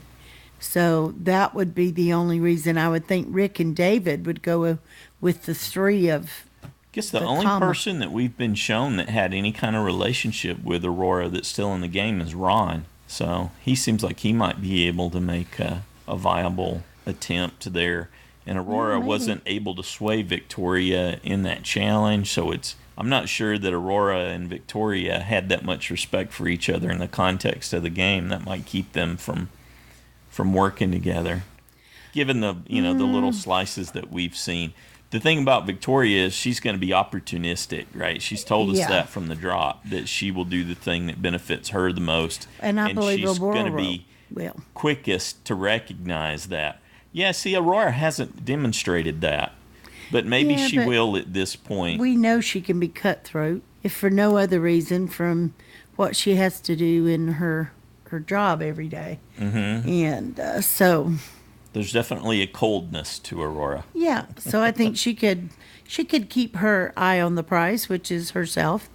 So that would be the only reason I would think Rick and David would go with the 3 of. I guess the only person that we've been shown that had any kind of relationship with Aurora that's still in the game is Ron. So he seems like he might be able to make a viable attempt there. And Aurora wasn't able to sway Victoria in that challenge, so I'm not sure that Aurora and Victoria had that much respect for each other in the context of the game. That might keep them from working together, given the the little slices that we've seen. The thing about Victoria is she's going to be opportunistic, right? She's told us that from the drop, that she will do the thing that benefits her the most. And I believe she's Aurora going to be will. quickest to recognize that. Yeah, see, Aurora hasn't demonstrated that, but maybe she will at this point. We know she can be cutthroat, if for no other reason from what she has to do in her job every day. Mm-hmm. And so... There's definitely a coldness to Aurora. Yeah, so I think she could keep her eye on the prize, which is herself,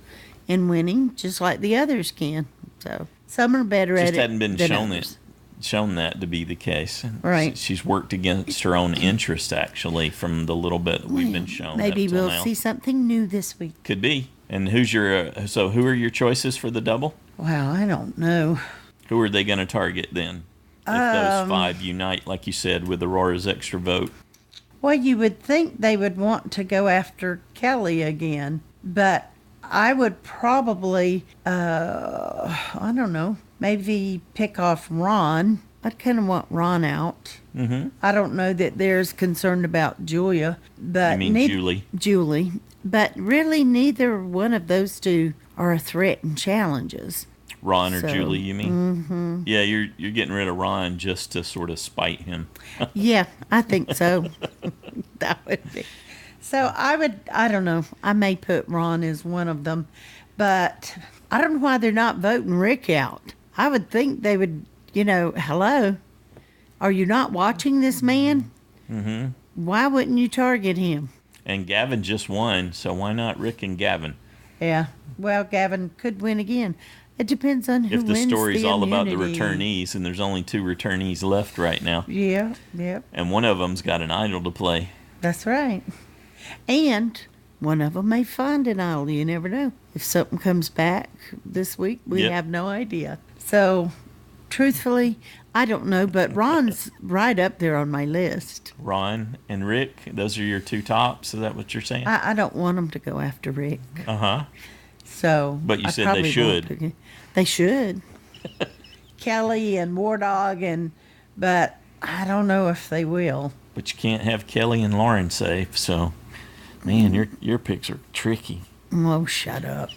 and winning, just like the others can. So some are better at it. Just hadn't been than shown that to be the case. Right. She's worked against her own interest, actually, from the little bit that we've been shown. Maybe we'll see something new this week. Could be. And who are your choices for the double? Wow, I don't know. Who are they going to target then? If those 5 unite, like you said, with Aurora's extra vote. Well, you would think they would want to go after Kelly again, but I would probably, I don't know, maybe pick off Ron. I'd kind of want Ron out. Mm-hmm. I don't know that they're as concerned about Julia. But you mean Julie? Julie. But really, neither one of those two are a threat in challenges. Ron or Julie, you mean? Mm-hmm. Yeah, you're getting rid of Ron just to sort of spite him. Yeah, I think so. That would be. So I don't know. I may put Ron as one of them, but I don't know why they're not voting Rick out. I would think they would, hello, are you not watching this man? Mm-hmm. Why wouldn't you target him? And Gavin just won, so why not Rick and Gavin? Yeah, well, Gavin could win again. It depends on who wins the If the story's all about the immunity. returnees, and there's only 2 returnees left right now. Yeah. And one of them's got an idol to play. That's right. And one of them may find an idol. You never know. If something comes back this week, we have no idea. So, truthfully, I don't know, but Ron's right up there on my list. Ron and Rick, those are your 2 tops? Is that what you're saying? I don't want them to go after Rick. Uh-huh. So, but you I said probably they should. won't. They should. Kelly and War Dog, but I don't know if they will. But you can't have Kelly and Lauren safe, so, man, your picks are tricky. Oh, shut up.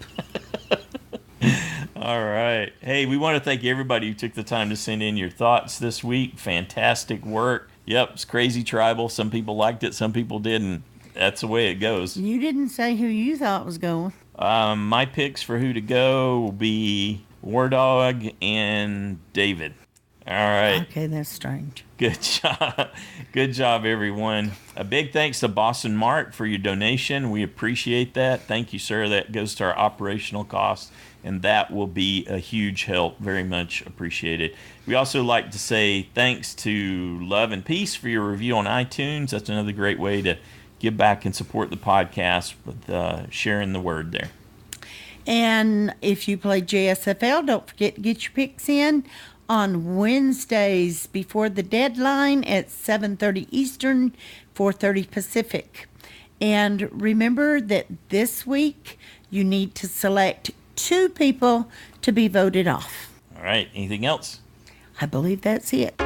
All right. Hey, we want to thank everybody who took the time to send in your thoughts this week. Fantastic work. Yep, it's crazy tribal. Some people liked it, some people didn't. That's the way it goes. You didn't say who you thought was going. My picks for who to go will be War Dog and David. All right. Okay, that's strange. Good job. Good job, everyone. A big thanks to Boston Mart for your donation. We appreciate that. Thank you, sir. That goes to our operational costs, and that will be a huge help. Very much appreciated. We also like to say thanks to Love and Peace for your review on iTunes. That's another great way to give back and support the podcast with sharing the word there. And if you play JSFL, don't forget to get your picks in on Wednesdays before the deadline at 7:30 Eastern, 4:30 Pacific. And remember that this week you need to select 2 people to be voted off. All right. Anything else? I believe that's it.